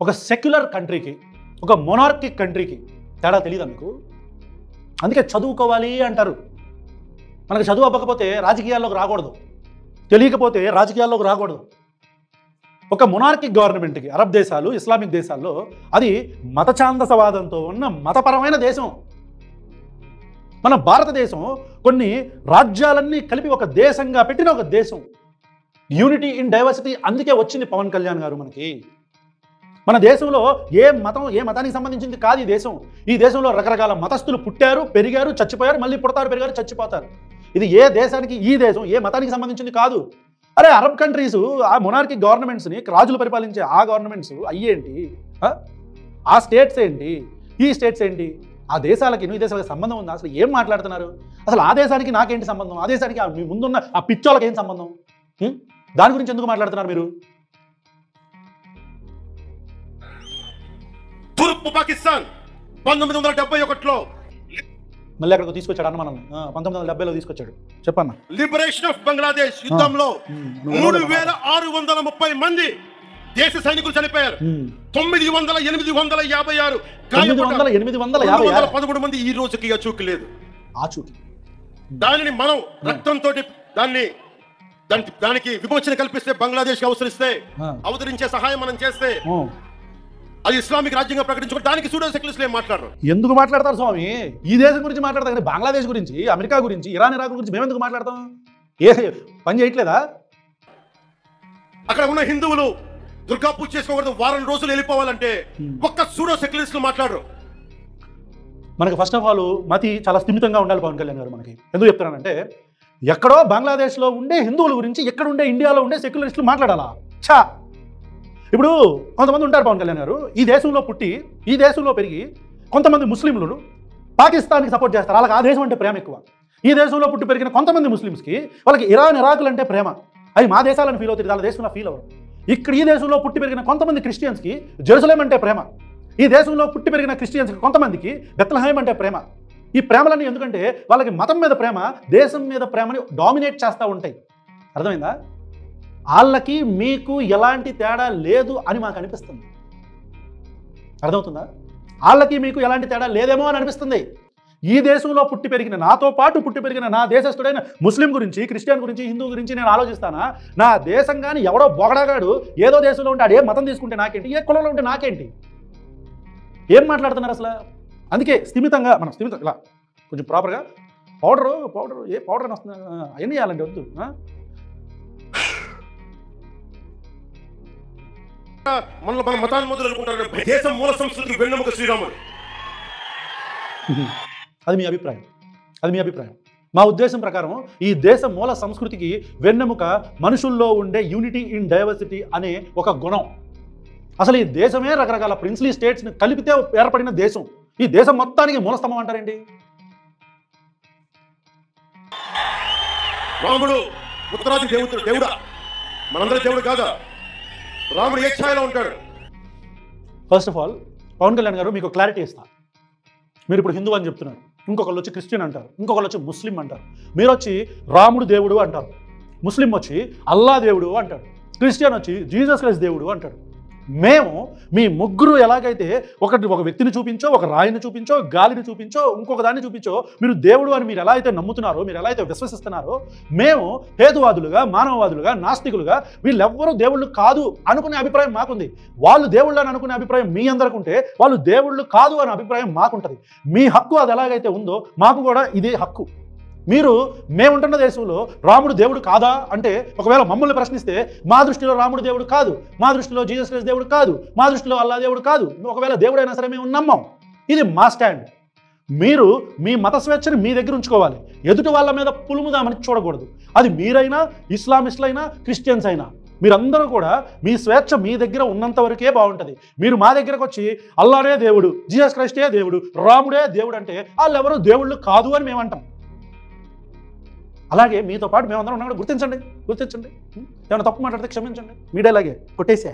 ఒక సెక్యులర్ కంట్రీకి, ఒక మొనార్కిక్ కంట్రీకి తేడా తెలియదా మీకు? అందుకే చదువుకోవాలి అంటారు. మనకు చదువు అవ్వకపోతే రాజకీయాల్లోకి రాకూడదు, తెలియకపోతే రాజకీయాల్లోకి రాకూడదు. ఒక మొనార్కిక్ గవర్నమెంట్కి అరబ్ దేశాలు, ఇస్లామిక్ దేశాల్లో అది మతఛాందసవాదంతో ఉన్న మతపరమైన దేశం. మన భారతదేశం కొన్ని రాజ్యాలన్నీ కలిపి ఒక దేశంగా పెట్టిన ఒక దేశం. యూనిటీ ఇన్ డైవర్సిటీ, అందుకే వచ్చింది పవన్ కళ్యాణ్ గారు మనకి. మన దేశంలో ఏ మతానికి సంబంధించింది కాదు ఈ దేశం. ఈ దేశంలో రకరకాల మతస్థులు పుట్టారు, పెరిగారు, చచ్చిపోయారు, మళ్ళీ పుడతారు, పెరిగారు, చచ్చిపోతారు. ఇది ఏ దేశానికి, ఈ దేశం ఏ మతానికి సంబంధించింది కాదు. అరే అరబ్ కంట్రీస్ ఆ మొనార్కిక్ గవర్నమెంట్స్ని, రాజులు పరిపాలించే ఆ గవర్నమెంట్స్ అయ్యేంటి, ఆ స్టేట్స్ ఏంటి, ఈ స్టేట్స్ ఏంటి, ఆ దేశాలకి ఈ దేశాలకి సంబంధం ఉందా? అసలు ఏం మాట్లాడుతున్నారు? అసలు ఆ దేశానికి నాకేంటి సంబంధం? ఆ దేశానికి మీ ముందున్న ఆ పిచ్చోళ్ళకి ఏం సంబంధం? దాని గురించి ఎందుకు మాట్లాడుతున్నారు మీరు? తూర్పు పాకిస్తాన్ 1971లో మళ్ళీ అక్కడికి తీసుకొచ్చాడు అన్న మనల్ని. 1970లో తీసుకొచ్చాడు. చెప్పన్న. లిబరేషన్ ఆఫ్ బంగ్లాదేశ్ యుద్ధంలో 3630 మంది దేశ సైనికులు చనిపోయారు. 856 13 మంది ఈ రోజుకి అచూకి లేదు. దానిని మనం రక్తంతో దానికి విమోచన కల్పిస్తే, బంగ్లాదేశ్ కి అవతరించే సహాయం మనం చేస్తే అది ఇస్లామిక్ రాజ్యంగా ప్రకటించుకుంటే దానికి సూడో సెక్యులరిస్టులు ఏం మాట్లాడరు? ఎందుకు మాట్లాడతారు స్వామి? ఈ దేశం గురించి మాట్లాడతారు కానీ బంగ్లాదేశ్ గురించి, అమెరికా గురించి, ఇరాన్, ఇరాక్ గురించి మేము ఎందుకు మాట్లాడతాం? ఏ పని చేయట్లేదా? అక్కడ ఉన్న హిందువులు దుర్గా పూజ చేసుకోకూడదు, వారం రోజులు వెళ్ళిపోవాలంటే ఒక్క సూడో సెక్యులరిస్టులు మాట్లాడరు. మనకి ఫస్ట్ ఆఫ్ ఆల్ మతి చాలా స్థిమితంగా ఉండాలి పవన్ కళ్యాణ్ గారు. మనకి ఎందుకు చెప్తున్నానంటే, ఎక్కడో బంగ్లాదేశ్లో ఉండే హిందువుల గురించి ఎక్కడ ఉండే ఇండియాలో ఉండే సెక్యులరిస్టులు మాట్లాడాలా? ఛా! ఇప్పుడు కొంతమంది ఉంటారు పవన్ కళ్యాణ్ గారు, ఈ దేశంలో పుట్టి, ఈ దేశంలో పెరిగి, కొంతమంది ముస్లింలు పాకిస్తాన్కి సపోర్ట్ చేస్తారు. వాళ్ళకి ఆ దేశం అంటే ప్రేమ ఎక్కువ. ఈ దేశంలో పుట్టి పెరిగిన కొంతమంది ముస్లిమ్స్కి వాళ్ళకి ఇరాన్, ఇరాకులు అంటే ప్రేమ. అవి మా దేశాలను ఫీల్ అవుతుంది, వాళ్ళ దేశంలో ఫీల్ అవ్వరు. ఇక్కడ ఈ దేశంలో పుట్టి పెరిగిన కొంతమంది క్రిస్టియన్స్కి జెరూసలేం అంటే ప్రేమ. ఈ దేశంలో పుట్టి పెరిగిన క్రిస్టియన్స్కి కొంతమందికి బెత్లెహేమ్ అంటే ప్రేమ. ఈ ప్రేమలన్నీ ఎందుకంటే వాళ్ళకి మతం మీద ప్రేమ, దేశం మీద ప్రేమని డామినేట్ చేస్తూ ఉంటాయి. అర్థమైందా? వాళ్ళకి మీకు ఎలాంటి తేడా లేదు అని మాకు అనిపిస్తుంది. అర్థమవుతుందా? వాళ్ళకి మీకు ఎలాంటి తేడా లేదేమో అని అనిపిస్తుంది. ఈ దేశంలో పుట్టి పెరిగిన, నాతో పాటు పుట్టి పెరిగిన నా దేశస్తుడైన ముస్లిం గురించి, క్రిస్టియన్ గురించి, హిందూ గురించి నేను ఆలోచిస్తానా? నా దేశం కానీ ఎవడో బొగడగాడు ఏదో దేశంలో ఉంటాడు, ఏ మతం తీసుకుంటే నాకేంటి, ఏ కులంలో ఉంటే నాకేంటి? ఏం మాట్లాడుతున్నారు అసలు? అందుకే స్థిమితంగా ఇలా కొంచెం ప్రాపర్గా పౌడరు ఏ పౌడర్ అని వస్తుంది అవన్నీ వేయాలంటే వద్దు. మన మతాన్ని మొదలు అనుకుంటారు. దేశం మూల సంస్కృతికి వెన్నెముక శ్రీరాముడు. అది మీ అభిప్రాయం, అది మీ అభిప్రాయం. మా ఉద్దేశం ప్రకారం ఈ దేశ మూల సంస్కృతికి వెన్నెముక మనుషుల్లో ఉండే యూనిటీ ఇన్ డైవర్సిటీ అనే ఒక గుణం. అసలు ఈ దేశమే రకరకాల ప్రిన్స్లీ స్టేట్స్ని కలిపితే ఏర్పడిన దేశం. ఈ దేశం మొత్తానికి మూలస్తంభం అంటారేంటి? రాముడు ఉత్తరాది దేవుడా, మనందరి దేవుడు కాదా? రాముడు ఏ ఛాయలో ఉంటాడు? First of all Pavan Kalyan గారు మీకు క్లారిటీ ఇస్తాను. మీరు ఇప్పుడు హిందూ అని చెప్తున్నారు, ఇంకొకళ్ళు వచ్చి క్రిస్టియన్ అంటారు, ఇంకొకళ్ళు వచ్చి ముస్లిం అంటారు. మీరు వచ్చి రాముడు దేవుడు అంటారు, ముస్లిం వచ్చి అల్లా దేవుడు అంటాడు, క్రిస్టియన్ వచ్చి జీసస్ క్రైస్ట్ దేవుడు అంటాడు. మేము మీ ముగ్గురు ఎలాగైతే ఒక వ్యక్తిని చూపించో, ఒక రాయిని చూపించో, గాలిని చూపించో, ఇంకొక దాన్ని చూపించో మీరు దేవుడు అని మీరు ఎలా అయితే నమ్ముతున్నారో, మీరు ఎలా అయితే విశ్వసిస్తున్నారో, మేము హేతువాదులుగా, మానవవాదులుగా, నాస్తికులుగా వీళ్ళెవ్వరూ దేవుళ్ళు కాదు అనుకునే అభిప్రాయం మాకుంది. వాళ్ళు దేవుళ్ళు అని అనుకునే అభిప్రాయం మీ అందరికి ఉంటే, వాళ్ళు దేవుళ్ళు కాదు అనే అభిప్రాయం మాకుంటుంది. మీ హక్కు అది ఎలాగైతే ఉందో మాకు కూడా ఇదే హక్కు. మీరు మేముంటున్న దేశంలో రాముడు దేవుడు కాదా అంటే, ఒకవేళ మమ్మల్ని ప్రశ్నిస్తే మా దృష్టిలో రాముడు దేవుడు కాదు, మా దృష్టిలో జీసస్ క్రైస్ట్ దేవుడు కాదు, మా దృష్టిలో అల్లా దేవుడు కాదు, ఒకవేళ దేవుడైనా సరే మేము నమ్మం. ఇది మా స్టాండ్. మీరు మీ మత స్వేచ్ఛను మీ దగ్గర ఉంచుకోవాలి, ఎదుటి వాళ్ళ మీద పులుముదామని చూడకూడదు. అది మీరైనా, ఇస్లామిస్టులైనా, క్రిస్టియన్స్ అయినా, మీరందరూ కూడా మీ స్వేచ్ఛ మీ దగ్గర ఉన్నంత వరకే బాగుంటుంది. మీరు మా దగ్గరకు వచ్చి అల్లానే దేవుడు, జీసస్ క్రైస్టే దేవుడు, రాముడే దేవుడు అంటే వాళ్ళు ఎవరో దేవుళ్ళు కాదు అని మేము అంటాం. అలాగే మీతో పాటు మేమందరం ఉన్నాం. గుర్తించండి. ఏమైనా తప్పు మాట్లాడితే క్షమించండి. మీడియాలాగే కొట్టేసే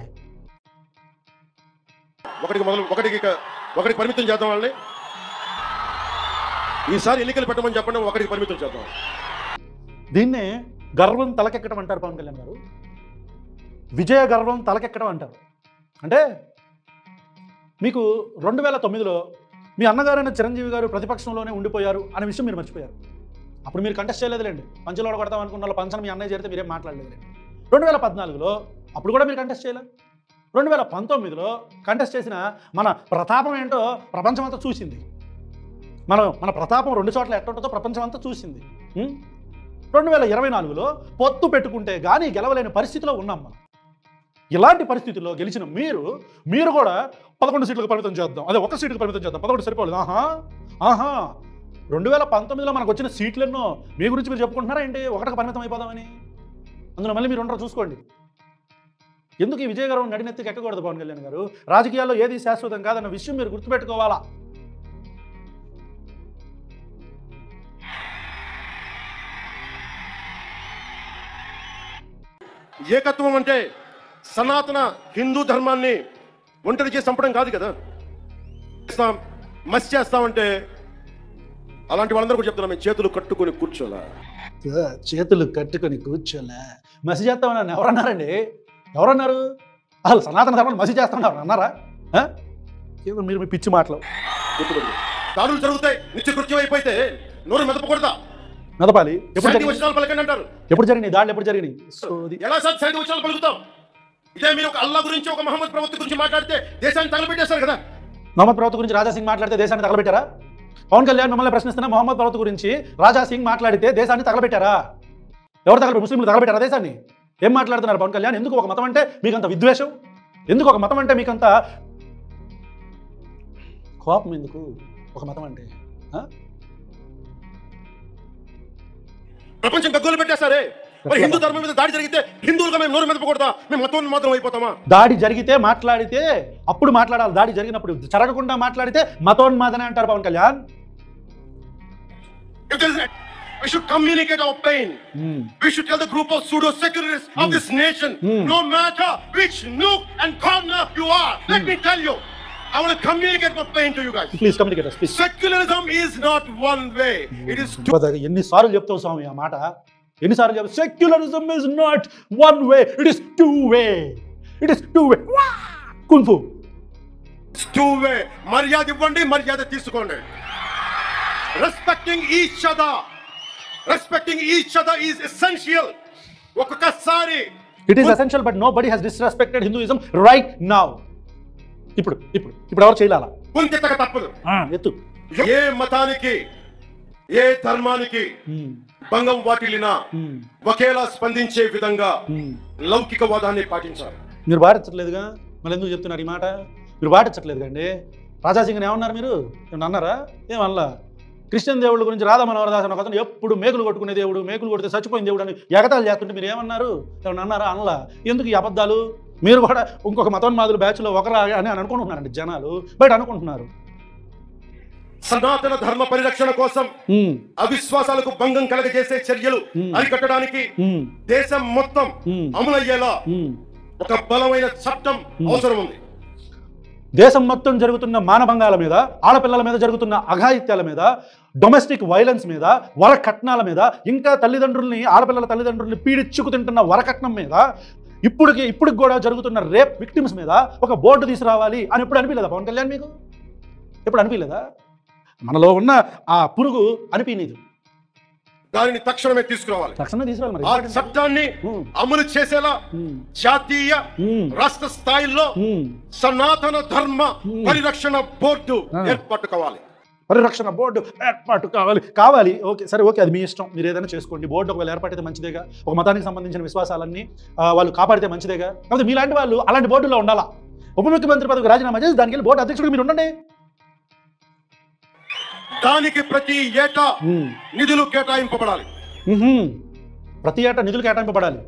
ఒకటికి పరిమితం చేద్దాం వాళ్ళని. ఈసారి ఎన్నికలు పెట్టమని చెప్పండి, ఒకటికి పరిమితం చేద్దాం. దీన్నే గర్వం తలకెక్కడం అంటారు పవన్ కళ్యాణ్ గారు. విజయ గర్వం తలకెక్కడం అంటారు. అంటే మీకు 2009లో మీ అన్నగారైన చిరంజీవి గారు ప్రతిపక్షంలోనే ఉండిపోయారు అనే విషయం మీరు మర్చిపోయారు. అప్పుడు మీరు కంటెస్ట్ చేయలేదులేండి. పంచలోడ కొడతాం అనుకున్న పంచన మీ అన్నయ్య చేరితే మీరేం మాట్లాడలేదులేండి. 2014లో అప్పుడు కూడా మీరు కంటెస్ట్ చేయలే. 2019లో కంటెస్ట్ చేసిన మన ప్రతాపం ఏంటో ప్రపంచం అంతా చూసింది. మన ప్రతాపం 2 చోట్ల ఎట్టుంటుందో ప్రపంచం అంతా చూసింది. 2024లో పొత్తు పెట్టుకుంటే కానీ గెలవలేని పరిస్థితిలో ఉన్నాం మనం. ఇలాంటి పరిస్థితుల్లో గెలిచిన మీరు కూడా 11 సీట్లకు పరిమితం చేద్దాం, అదే 1 సీటుకు పరిమితం చేద్దాం, 11 సరిపోలేదు. ఆహా 2019లో మనకు వచ్చిన సీట్లెన్నో మీ గురించి మీరు చెప్పుకుంటున్నారా ఏంటి? 1కి పరిమితం అయిపోదామని. అందులో మళ్ళీ మీరు ఉండరు చూసుకోండి. ఎందుకు ఈ విజయగరం నడినెత్తికి ఎక్కకూడదు పవన్ కళ్యాణ్ గారు? రాజకీయాల్లో ఏది శాశ్వతం కాదన్న విషయం మీరు గుర్తుపెట్టుకోవాలా. ఏకత్వం అంటే సనాతన హిందూ ధర్మాన్ని ఒంటరి చేసి చంపడం కాదు కదా. మసి చేస్తామంటే అలాంటి వాళ్ళందరూ కూడా చెప్తున్నాం, మేము చేతులు కట్టుకొని కూర్చోలే. చేతులు కట్టుకొని కూర్చోలే మసి చేస్తామని ఎవరన్నారండి? ఎవరన్నారు? అసలు సనాతన ధర్మాన్ని మసి చేస్తామని అన్నారా? ఏదో మీరు మీ పిచ్చి మాటలు. దాడులు జరుగుతాయి, నిత్య కృత్యం అయిపోతే నోరు మెదపకూడదా? మెదపాలి. వచనాలు పలకండి అంటారు. ఎప్పుడు జరిగినాయి దాడులు? ఎప్పుడు జరిగినాయి? ఎలా సార్ సైనిక వచనాలు పలుకుతాం? ఇదే మీరు ఒక అల్లా గురించి, ఒక మహమ్మద్ ప్రవక్త గురించి మాట్లాడితే దేశాన్ని తగలబెట్టేస్తారు కదా. మహమ్మద్ ప్రవక్త గురించి రాజా సింగ్ మాట్లాడితే దేశాన్ని తగలబెట్టారా? పవన్ కళ్యాణ్ మిమ్మల్ని ప్రశ్నిస్తున్న మహమ్మద్ ప్రవక్త గురించి రాజా సింగ్ మాట్లాడితే దేశాన్ని తగలబెట్టారా? ఎవరు తగలబెట్టారు? ముస్లింలు తగలబెట్టారా దేశాన్ని? ఏం మాట్లాడుతున్నారు పవన్ కళ్యాణ్? ఎందుకు ఒక మతం అంటే మీకంత విద్వేషం? ఎందుకు ఒక మతం అంటే మీకంత కోపం? ఎందుకు ఒక మతం అంటే? ప్రపంచం గగ్గోలు పెట్టేస్తారే. హిందూ ధర్మం మీద దాడి జరిగితే హిందువులుగా మేము నోరు మెదపకూడదా? మేము మతం మాత్రం అయిపోతామా? దాడి జరిగితే మాట్లాడితే అప్పుడు మాట్లాడాలి. దాడి జరిగినప్పుడు జరగకుండా మాట్లాడితే మతోన్మాదనే అంటారు Pawan Kalyan. We should communicate our pain. We should tell the group of pseudo-secularists of this nation, no matter which nook and corner you are, let me tell you, I want to communicate my pain to you guys. Please communicate us, please. Secularism is not one way. It is two. ఎన్నిసార్లు చెప్తావు స్వామి ఆ మాట? ఎన్నిసార్లు చెప్తావు? Secularism is not one way. It is two way. It is two way. Kung fu. It's two way. మర్యాద ఇవ్వండి, మర్యాద తీసుకోండి. Respecting each other. Respecting each other is essential. ఒక్కొక్కసారి it is essential, but nobody has disrespected Hinduism right now. ఇప్పుడు ఎవరు చేయాలా? గుంతెత్తక తప్పదు. ఎత్తు. ఏ మతానికి, ఏ ధర్మానికి భంగం వాటిల్లినా ఒకేలా స్పందించే విధంగా లౌకికవాదాన్ని పాటించాలి. మీరు పాటించట్లేదుగా, మళ్ళీ ఎందుకు చెప్తున్నారు ఈ మాట? మీరు పాటించట్లేదు కండి. రాజాసింగ్ని ఏమన్నారు? మీరు ఏమన్నా అన్నారా? ఏమన్నా? క్రిస్టియన్ దేవుళ్ళ గురించి రాధా మనోహర్ దాస్ అని ఒక అతను ఎప్పుడు మేకులు కొట్టుకునే దేవుడు, మేకులు కొడితే చచ్చిపోయిన దేవుడు అని ఎగతాలు చేస్తుంటే మీరు ఏమన్నారు? ఏమన్నా అన్నారా? అనలా. ఎందుకు ఈ అబద్ధాలు? మీరు కూడా ఇంకొక మతోన్మాదుల బ్యాచ్లో ఒకరా అని అనుకుంటున్నారండి జనాలు, బయట అనుకుంటున్నారు. సనాతన ధర్మ పరిరక్షణ కోసం అవిశ్వాసాలకు భంగం కలగజేసే చర్యలు అరికట్టడానికి దేశం మొత్తం అమలయ్యేలా ఒక బలమైన చట్టం అవసరం ఉంది. దేశం మొత్తం జరుగుతున్న మానభంగాల మీద, ఆడపిల్లల మీద జరుగుతున్న అఘాయిత్యాల మీద, డొమెస్టిక్ వైలెన్స్ మీద, వరకట్నాల మీద, ఇంకా ఆడపిల్లల తల్లిదండ్రుల్ని పీడించుకు తింటున్న వరకట్నం మీద, ఇప్పటికి కూడా జరుగుతున్న రేప్ విక్టిమ్స్ మీద ఒక బోర్డు తీసుకురావాలి అని ఎప్పుడు అనిపించలేదా పవన్ కళ్యాణ్? మీకు ఎప్పుడు అనిపించలేదా? మనలో ఉన్న ఆ పురుగు అనిపించలేదు. దానిని తక్షణమే తీసుకురావాలి. మరి ఆ చట్టాన్ని అమలు చేసేలా జాతీయ, రాష్ట్ర స్థాయిలో సనాతన ధర్మ పరిరక్షణ బోర్డు ఏర్పాటు కావాలి. ఓకే, సరే, ఓకే, అది మీ ఇష్టం. మీరు ఏదైనా చేసుకోండి. బోర్డు ఒకవేళ ఏర్పడితే మంచిదేగా. ఒక మతానికి సంబంధించిన విశ్వాసాలన్నీ వాళ్ళు కాపాడితే మంచిదేగా. కాబట్టి మీలాంటి వాళ్ళు అలాంటి బోర్డులో ఉండాలా. ఉప ముఖ్యమంత్రి పదవికి రాజీనామా చేసి దానికి వెళ్ళి బోర్డు అధ్యక్షుడు మీరు ఉండండి. దానికి ప్రతి ఏటా నిధులు కేటాయింపబడాలి. ప్రతి ఏటా నిధులు కేటాయింపబడాలి.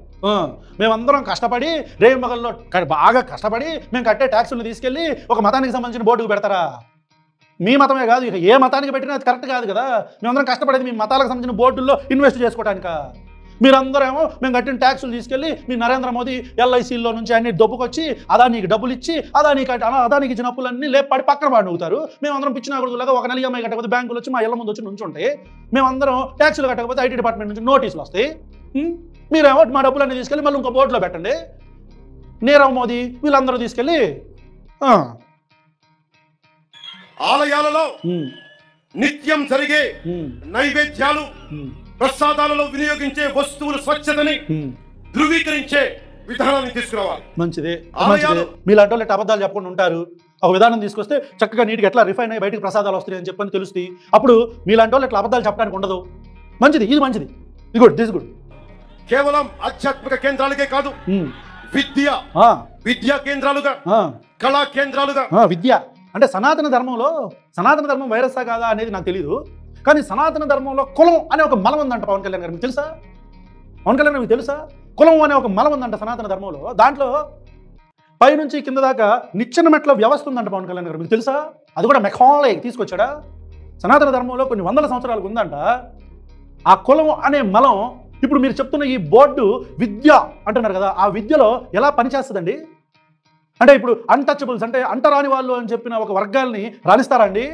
మేమందరం కష్టపడి రేమగల్లో బాగా కష్టపడి మేము కట్టే ట్యాక్సులను తీసుకెళ్ళి ఒక మతానికి సంబంధించిన బోర్డుకు పెడతారా? మీ మతమే కాదు, ఇక ఏ మతానికి పెట్టినా అది కరెక్ట్ కాదు కదా. మేమందరం కష్టపడేది మీ మతాలకు సంబంధించిన బోర్డుల్లో ఇన్వెస్ట్ చేసుకోవడానికా? మీరందరూ ఏమో మేము కట్టిన ట్యాక్సులు తీసుకెళ్ళి మీ నరేంద్ర మోదీ ఎల్ఐసీలో నుంచి అన్ని దొబ్బుకొచ్చి అదానికి డబ్బులు ఇచ్చి అదానికి ఇచ్చిన అప్పులన్నీ లేపడి పక్కన పడుగుతారు. మేమందరం పిచ్చిన కొడుకులాగా ఒక నెల ఈఎంఐ కట్టకపోతే బ్యాంకులు వచ్చి మా ఇళ్ళ ముందు వచ్చి నుంచుంటాయి. మేమందరం ట్యాక్సులు కట్టకపోతే ఐటీ డిపార్ట్మెంట్ నుంచి నోటీసులు వస్తాయి. మీరేమో మా డబ్బులన్నీ తీసుకెళ్ళి మళ్ళీ ఇంకో బోర్డులో పెట్టండి. నీరవ్ మోదీ వీళ్ళందరూ తీసుకెళ్ళి ఆలయాలలో నిత్యం జరిగే నైవేద్యాలు, ప్రసాదాలలో వినియోగించే వస్తువుల స్వచ్ఛతని ధృవీకరించే విధానాన్ని తీసుకురావాలి. మంచిదే, మంచిదే. మీలాంటి వాళ్ళు అబద్ధాలు చెప్పకుండా ఉంటారు. ఒక విధానం తీసుకొస్తే చక్కగా నీట్గా ఎట్లా రిఫైన్ అయ్యి బయటికి ప్రసాదాలు వస్తాయి అని చెప్పని తెలుస్తాయి. అప్పుడు మీలాంటి వాళ్ళు ఇట్లా అబద్ధాలు చెప్పడానికి ఉండదు. మంచిది, ఇది మంచిది. ఇది గుడ్, దిస్ గుడ్. కేవలం ఆధ్యాత్మిక కేంద్రాలకే కాదు, విద్యా కేంద్రాలుగా, కళా కేంద్రాలుగా. విద్య అంటే సనాతన ధర్మం వైరస్సా కాదా అనేది నాకు తెలియదు. కానీ సనాతన ధర్మంలో కులం అనే ఒక మలం ఉందంట పవన్ కళ్యాణ్ గారు. మీకు తెలుసా? పవన్ కళ్యాణ్ గారికి తెలుసా? కులం అనే ఒక మలం ఉందంట సనాతన ధర్మంలో. దాంట్లో పైనుంచి కింద దాకా నిచ్చెన మెట్ల వ్యవస్థ ఉందంట పవన్ కళ్యాణ్ గారు. మీకు తెలుసా? అది కూడా మెకాలే తీసుకొచ్చాడా? సనాతన ధర్మంలో కొన్ని వందల సంవత్సరాలకు ఉందంట ఆ కులం అనే మలం. ఇప్పుడు మీరు చెప్తున్న ఈ బోర్డు విద్య అంటున్నారు కదా, ఆ విద్యలో ఎలా పనిచేస్తుందండి? అంటే ఇప్పుడు అన్టచబుల్స్ అంటే అంటరాని వాళ్ళు అని చెప్పిన ఒక వర్గాల్ని రాణిస్తారా అండి?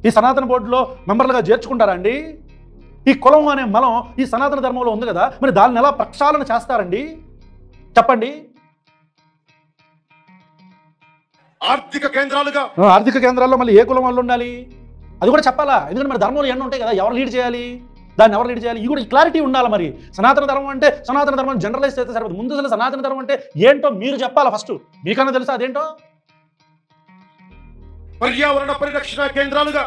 ఈ సనాతన బోర్డులో మెంబర్లుగా చేర్చుకుంటారా అండి? ఈ కులం అనే మలం ఈ సనాతన ధర్మంలో ఉంది కదా, మరి దాన్ని ఎలా ప్రక్షాళన చేస్తారండి? చెప్పండి. ఆర్థిక కేంద్రాల్లో మళ్ళీ ఏ కులం వాళ్ళు ఉండాలి అది కూడా చెప్పాలా? ఎందుకంటే మరి ధర్మంలో ఎన్ని ఉంటాయి కదా, ఎవరు లీడ్ చేయాలి, దాన్ని ఎవరు లీడ్ చేయాలి, ఇది కూడా క్లారిటీ ఉండాలి. మరి సనాతన ధర్మం అంటే సనాతన ధర్మం జనరలైజ్ చేస్తే సరిపోతుంది. ముందు అసలు సనాతన ధర్మం అంటే ఏంటో మీరు చెప్పాలా ఫస్ట్. మీకన్నా తెలుసా అదేంటో? పర్యావరణ పరిరక్షణ కేంద్రాలుగా,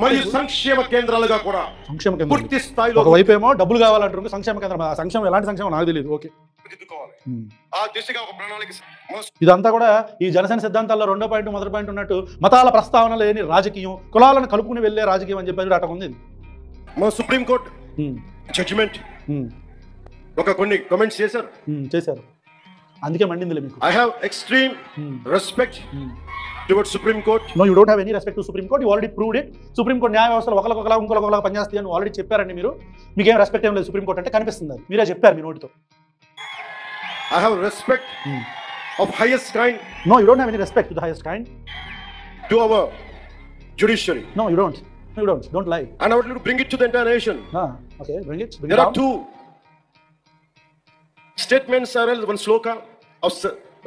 మరియు సంక్షేమ కేంద్రాలుగా కూడా. సంక్షేమ కేంద్రం పూర్తి స్థాయిలో ఒకవైపు ఏమో డబ్బులు కావాలంటారు, సంక్షేమ కేంద్రం. సంక్షేమం ఎలాంటి సంక్షేమం నాకు తెలియదు. ఓకే, ఇదంతా కూడా ఈ జనసేన సిద్ధాంతాల్లో రెండో పాయింట్ మొదటి పాయింట్ ఉన్నట్టు మతాల ప్రస్తావన లేని రాజకీయం, కులాలను కలుపుకుని వెళ్లే రాజకీయం అని చెప్పి అట్లా ఉంది. మా సుప్రీం కోర్ట్ జడ్జిమెంట్ ఒక కొన్ని కామెంట్స్ చేశారు, అందుకే మండిందిలే మీకు. I have extreme respect towards Supreme Court. No, you don't have any respect to Supreme Court. You already proved it. Supreme Court న్యాయ వ్యవస్థలో ఒకరికొకలా ఇంకొకలా పనిచేస్తాయి అని ఆల్రెడీ చెప్పారండి మీరు. మీకేం రెస్పెక్ట్ ఏం లేదు సుప్రీం కోర్ట్ అంటే, కనిపిస్తుంది అది. మీరే చెప్పారు మీ నోటితో. I have respect of highest kind. No, you don't have any respect to the highest kind. To our judiciary. No, you don't. No, you don't. Don't lie. And I want to bring it to the entire nation. Okay, bring it. There are two statements, one sloka of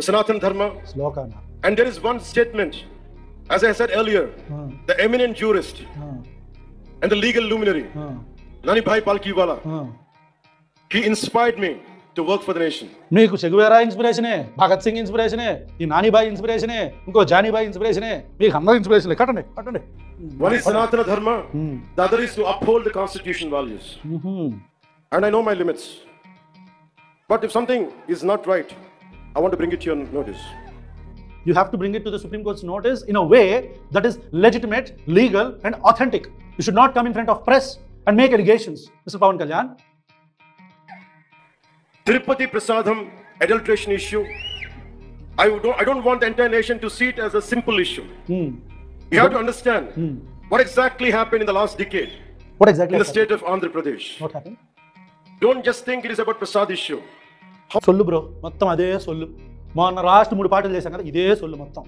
Sanatana Dharma. Sloka na. And there is one statement, as I said earlier, the eminent jurist and the legal luminary, Nani Bhai Palkiwala, he inspired me to work for the nation. మీకు చెగువేరా ఇన్స్పిరేషనే, భగత్ సింగ్ ఇన్స్పిరేషనే, ఈ నానిబాయ్ ఇన్స్పిరేషనే, ఇంకో జానీబాయ్ ఇన్స్పిరేషనే, మీకు అందరూ ఇన్స్పిరేషనే. కట్టండి. One is Sanatana Dharma, the other is to uphold the constitution values. And I know my limits. But if something is not right, I want to bring it to your notice. You have to bring it to the Supreme Court's notice in a way that is legitimate, legal and authentic. You should not come in front of press and make allegations, Mr. Pawan Kalyan. Tirupati Prasadam adulteration issue, I don't want the entire nation to see it as a simple issue. You have to understand what exactly happened in the last decade. What exactly in the state of Andhra Pradesh. What happened? Don't just think it is about Prasad issue. సొల్లు bro, మొత్తం అదే సొల్లు. మొన్న రాష్ట్ర 3 పార్టీలు చేశాం కదా, ఇదే సొల్లు మొత్తం.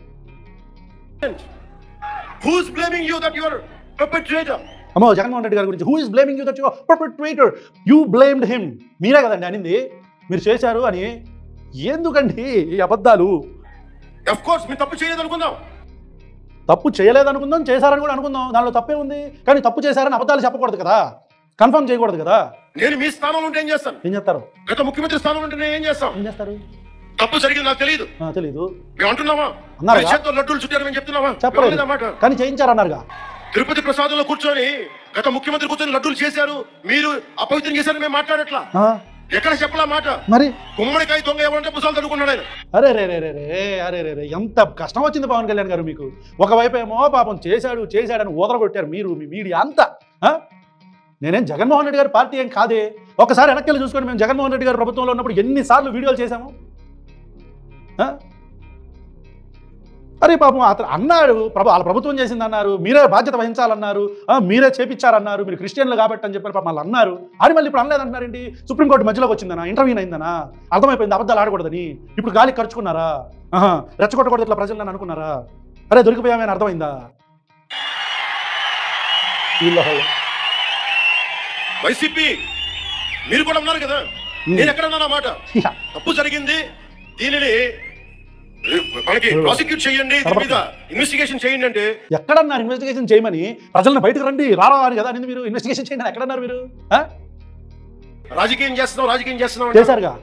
Who is blaming you that you are perpetrator? అమ్మో, జగన్మోహన్ రెడ్డి గారి గురించి who is blaming you that you are perpetrator? You blamed him. మీరే కదండి అనింది, మీరు చేశారు అని. ఎందుకండి ఈ అబద్ధాలు? Of course మీరు తప్పు చేయలేదనుకుందాం, తప్పు చేయలేదనుకుందాం, చేశారని కూడా అనుకుందాం, దానిలో తప్పే ఉంది. కానీ తప్పు చేశారని అబద్ధాలు చెప్పకూడదు కదా, కన్ఫర్మ్ చేయకూడదు కదా. నేను మీ స్థానంలో ఉంటే ఏం చేస్తాను? ఏం చేస్తారు? గత ముఖ్యమంత్రి స్థానంలో ఉంటే ఏం చేస్తారు? తప్పు జరిగింది నాకు తెలియదు. మేము అంటున్నావా? లడ్డూలు చుట్టారు మేము చెప్తున్నావా? చెప్పలేదు, కానీ చేయించారన్నారుగా. తిరుపతి ప్రసాదంలో కూర్చొని గత ముఖ్యమంత్రి కూర్చొని లడ్డూలు చేశారు, మీరు అపవిత్రం చేశారు మేము మాట్లాడట్లా. ఎక్కడ చెప్పలా మాట? మరి గుమ్మడికాయ దొంగ ఎవరంటే పుస్తకాలు చదువుకున్నాడు ఆయన. అరే ఎంత కష్టం వచ్చింది పవన్ కళ్యాణ్ గారు మీకు. ఒకవైపు ఏమో పాపం చేశాడని ఊదరగొట్టారు మీరు, మీ మీడియా అంతా. నేనేం జగన్మోహన్ రెడ్డి గారి పార్టీ ఏం కాదే. ఒకసారి వెనక్కి చూసుకోండి, మేము జగన్మోహన్ రెడ్డి గారి ప్రభుత్వంలో ఉన్నప్పుడు ఎన్నిసార్లు వీడియోలు చేశాము. అరే పాపం అతను అన్నాడు, వాళ్ళ ప్రభుత్వం చేసింది అన్నారు, మీరే బాధ్యత వహించాలన్నారు, మీరే చేపించారన్నారు, మీరు క్రిస్టియన్లు కాబట్టి అని చెప్పారు. పాపం వాళ్ళు అన్నారు, అని మళ్ళీ ఇప్పుడు అనలేదంటున్నారేంటి? సుప్రీంకోర్టు మధ్యలోకి వచ్చిందనా? ఇంటర్వ్యూన్ అయిందనా? అర్థమైపోయింది అబద్ధాలు ఆడకూడదని. ఇప్పుడు గాలికి ఖర్చుకున్నారా? రెచ్చగొట్టకూడదు ఇట్లా ప్రజలను అనుకున్నారా? అరే దొరికిపోయామని అర్థమైందా? వైసీపీ మీరు కూడా ఉన్నారు కదా, నేను ఎక్కడ ఉన్నాను మాట. తప్పు జరిగింది, దీనిని మనకి ప్రాసిక్యూట్ చేయండి, మీద ఇన్వెస్టిగేషన్ చేయండి అంటే ఎక్కడన్నారు? ఇన్వెస్టిగేషన్ చేయమని ప్రజలను బయటకు రండి రారా అని కదా మీరు ఇన్వెస్టిగేషన్ చేయండి. ఎక్కడన్నారు మీరు? రాజకీయం చేస్తున్నాం చేశారుగా.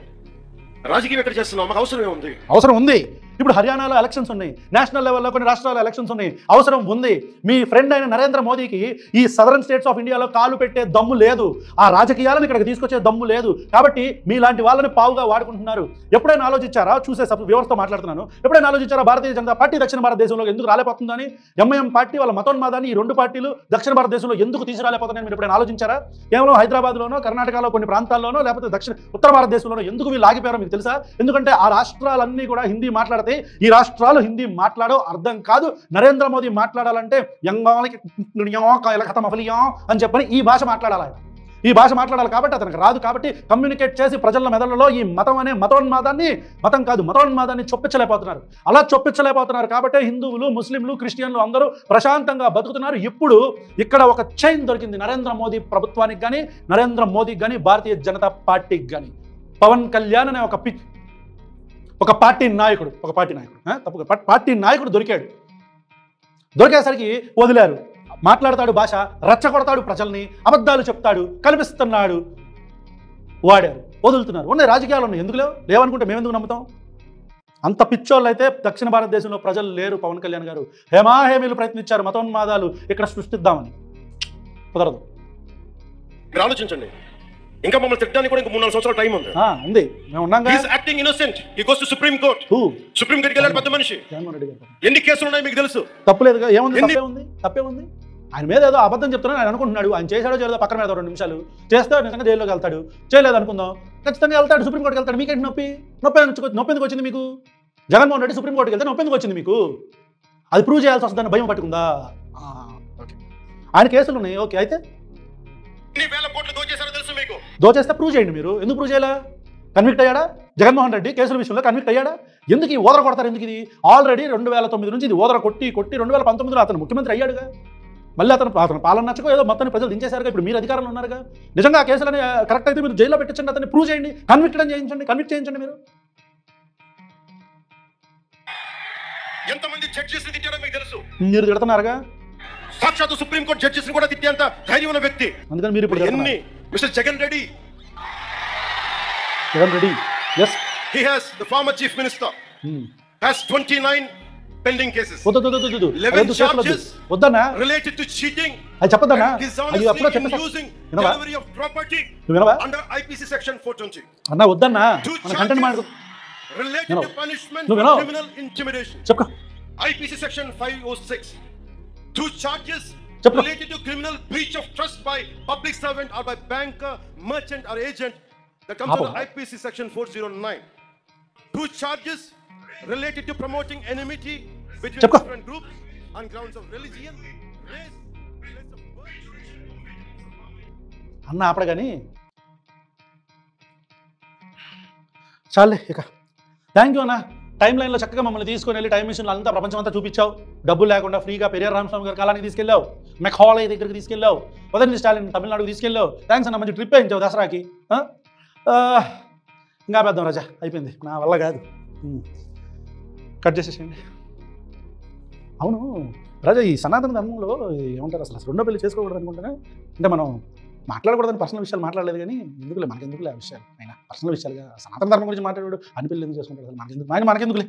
రాజకీయం ఎక్కడ చేస్తున్నాం? మాకు అవసరం ఏముంది? అవసరం ఉంది. ఇప్పుడు హర్యానాలో ఎలక్షన్స్ ఉన్నాయి, నేషనల్ లెవెల్లో కొన్ని రాష్ట్రాల్లో ఎలక్షన్స్ ఉన్నాయి, అవసరం ఉంది. మీ ఫ్రెండ్ అయిన నరేంద్ర మోదీకి ఈ సదరన్ స్టేట్స్ ఆఫ్ ఇండియాలో కాలు పెట్టే దమ్ము లేదు, ఆ రాజకీయాలను ఇక్కడికి తీసుకొచ్చే దమ్ము లేదు. కాబట్టి మీలాంటి వాళ్ళని పావుగా వాడుకుంటున్నారు. ఎప్పుడైనా ఆలోచించారా? చూసే వ్యూవర్స్తో మాట్లాడుతున్నాను. ఎప్పుడైనా ఆలోచించారా భారతీయ జనతా పార్టీ దక్షిణ భారతదేశంలో ఎందుకు రాలేకపోతుందని? ఎంఐఎం పార్టీ వాళ్ళ మతోన్మాదాన్ని ఈ రెండు పార్టీలు దక్షిణ భారతదేశంలో ఎందుకు తీసుకురాలేకపోతున్నాయని మీరు ఎప్పుడైనా ఆలోచించారా? కేవలం హైదరాబాద్లోనో కర్ణాటకలో కొన్ని ప్రాంతాల్లోనో లేకపోతే ఉత్తర భారతదేశంలోనో ఎందుకు వీళ్ళు ఆగిపోయారో మీకు తెలుసా? ఎందుకంటే ఆ రాష్ట్రాలన్నీ కూడా హిందీ మాట్లాడితే ఈ రాష్ట్రాలు హిందీ మాట్లాడో అర్థం కాదు. నరేంద్ర మోదీ మాట్లాడాలంటే అని చెప్పని ఈ భాష మాట్లాడాలి. ఈ భాష మాట్లాడాలి కాబట్టి అతనికి రాదు. కాబట్టి కమ్యూనికేట్ చేసి ప్రజల మెదళ్ళలో ఈ మతం అనే మతోన్మాదాన్ని చొప్పించలేకపోతున్నారు. అలా చొప్పించలేకపోతున్నారు కాబట్టి హిందువులు, ముస్లింలు, క్రిస్టియన్లు అందరూ ప్రశాంతంగా బతుకుతున్నారు. ఇప్పుడు ఇక్కడ ఒక చైన్ దొరికింది నరేంద్ర మోదీ ప్రభుత్వానికి కానీ, నరేంద్ర మోదీకి కానీ, భారతీయ జనతా పార్టీకి కానీ. పవన్ కళ్యాణ్ అనే ఒక పార్టీ నాయకుడు దొరికాడు. దొరికేసరికి వదిలారు. మాట్లాడతాడు, భాష రెచ్చగొడతాడు, ప్రజల్ని అబద్ధాలు చెప్తాడు, కల్పిస్తున్నాడు, వాడారు, వదులుతున్నారు. ఉన్నాయి రాజకీయాలు ఉన్నాయి, ఎందుకు లేవనుకుంటే మేము ఎందుకు నమ్ముతాం? అంత పిచ్చోళ్ళు అయితే దక్షిణ భారతదేశంలో ప్రజలు లేరు. పవన్ కళ్యాణ్ గారు హేమాహేమీలు ప్రయత్నించారు మతోన్మాదాలు ఇక్కడ సృష్టిద్దామని, కుదరదు. మీరు ఆలోచించండి. ఇంకా మమ్మల్ని తిట్టడానికి కూడా ఇంకా 3-4 సంవత్సరాల టైం ఉంది. మేము ఉన్నాం. He is acting innocent. He goes to Supreme Court. Supreme కోర్టుకి వెళ్ళాడు పెద్ద మనిషి. ఎన్ని కేసులు ఉన్నాయి మీకు తెలుసు? తప్పులేదుగా, తప్పే ఉంది. ఆయన మీద ఏదో అబద్ధం చెప్తున్నాను ఆయన అనుకుంటున్నాడు. ఆయన చేశాడో చేయలేదో పక్కన మీద 2 నిమిషాలు చేస్తే నిజంగా జైల్లోకి వెళ్తాడు. చేయలేదు అనుకుందాం, ఖచ్చితంగా వెళ్తాడు, సుప్రీంకోర్టుకి వెళ్తాడు. మీకేంటి నొప్పి ఎందుకు వచ్చింది మీకు? జగన్మోహన్ రెడ్డి సుప్రీంకోర్టుకి వెళ్తే నొప్పి ఎందుకు వచ్చింది మీకు? అది ప్రూవ్ చేయాల్సి వస్తుందని భయం పట్టుకుందా? ఓకే, ఆయన కేసులు ఉన్నాయి. ఓకే, అయితే దోచేస్తే ప్రూవ్ చేయండి. మీరు ఎందుకు ప్రూవ్ చేయాలా? కన్విక్ట్ అయ్యాడా జగన్మోహన్ రెడ్డి? కేసుల విషయంలో కన్విక్ట్ అయ్యాడా? ఎందుకు ఈ ఓదర కొడతారు? ఎందుకు ఇది ఆల్రెడీ 2009 నుంచి ఇది ఓదర కొట్టి 2019లో అతను ముఖ్యమంత్రి అయ్యాడుగా. మళ్ళీ అతను పాలన నచ్చకో ఏదో మొత్తాన్ని ప్రజలు దించేశారుగా. ఇప్పుడు మీరు అధికారంలో ఉన్నారుగా. నిజంగా ఆ కేసులని కరెక్ట్ అయితే మీరు జైల్లో పెట్టించండి, అతన్ని ప్రూవ్ చేయండి, కన్విక్ట్ చేయించండి. మీరు ఎంతమంది జడ్జెస్ తిట్టారో మీకు తెలుసు. మీరు తిడుతున్నారుగా. సాక్షాత్ సుప్రీం కోర్టు జడ్జెస్ కూడా తిట్టేంత ధైర్యం ఉన్న వ్యక్తి. అందుకని మీరు ఇప్పుడు ఎన్ని mister Jagan Reddy, yes, he has the former chief minister has 29 pending cases. 11 charges related to cheating. అది చెప్పదన్నా, అది అప్పుడు using delivery of property under IPC section 420. అన్నా వద్దన్నా, మన కంటెంట్ మాట్లాడు. Related to punishment for criminal intimidation. చెప్పు. IPC section 506. 2 charges related to criminal breach of trust by public servant or by banker, merchant or agent that comes under IPC section 409. 2 charges related to promoting enmity between different groups on grounds of religion, race, place of birth. అన్న ఆపడ కానీ చాలే ఇక. Thank you అన్న. Time లైన్లో చక్కగా మమ్మల్ని తీసుకొని వెళ్ళి టైం మిషన్లో అంతా ప్రపంచం అంతా చూపించావు. డబ్బులు లేకుండా ఫ్రీగా పెరియార్ రామస్వామి గారి కాలానికి తీసుకెళ్ళావు, మెకాలే దగ్గరికి తీసుకెళ్ళావు, ఉదయనిధి స్టాలిన్ తమిళనాడుకి తీసుకెళ్ళావు. థ్యాంక్స్ అన్న, మంచి ట్రిప్ వేయించావు దసరాకి. ఇంకా పెద్దాం రాజా, అయిపోయింది, నా వల్ల కాదు. కట్ చేసేసేయండి. అవును రాజా, ఈ సనాతన ధర్మంలో ఏమంటారు అసలు రెండో పెళ్లి చేసుకోకూడదు అనుకుంటేనే, అంటే మనం మాట్లాడకూడదని పర్సనల్ విషయాలు మాట్లాడలేదు కానీ ఎందుకులే, మనకెందుకులే ఆ విషయాలు. అయినా పర్సనల్ విషయాలుగా సనాతన ధర్మం గురించి మాట్లాడాడు అని పెళ్ళి ఎందుకు చేసుకుంటారు? మనకెందుకులే.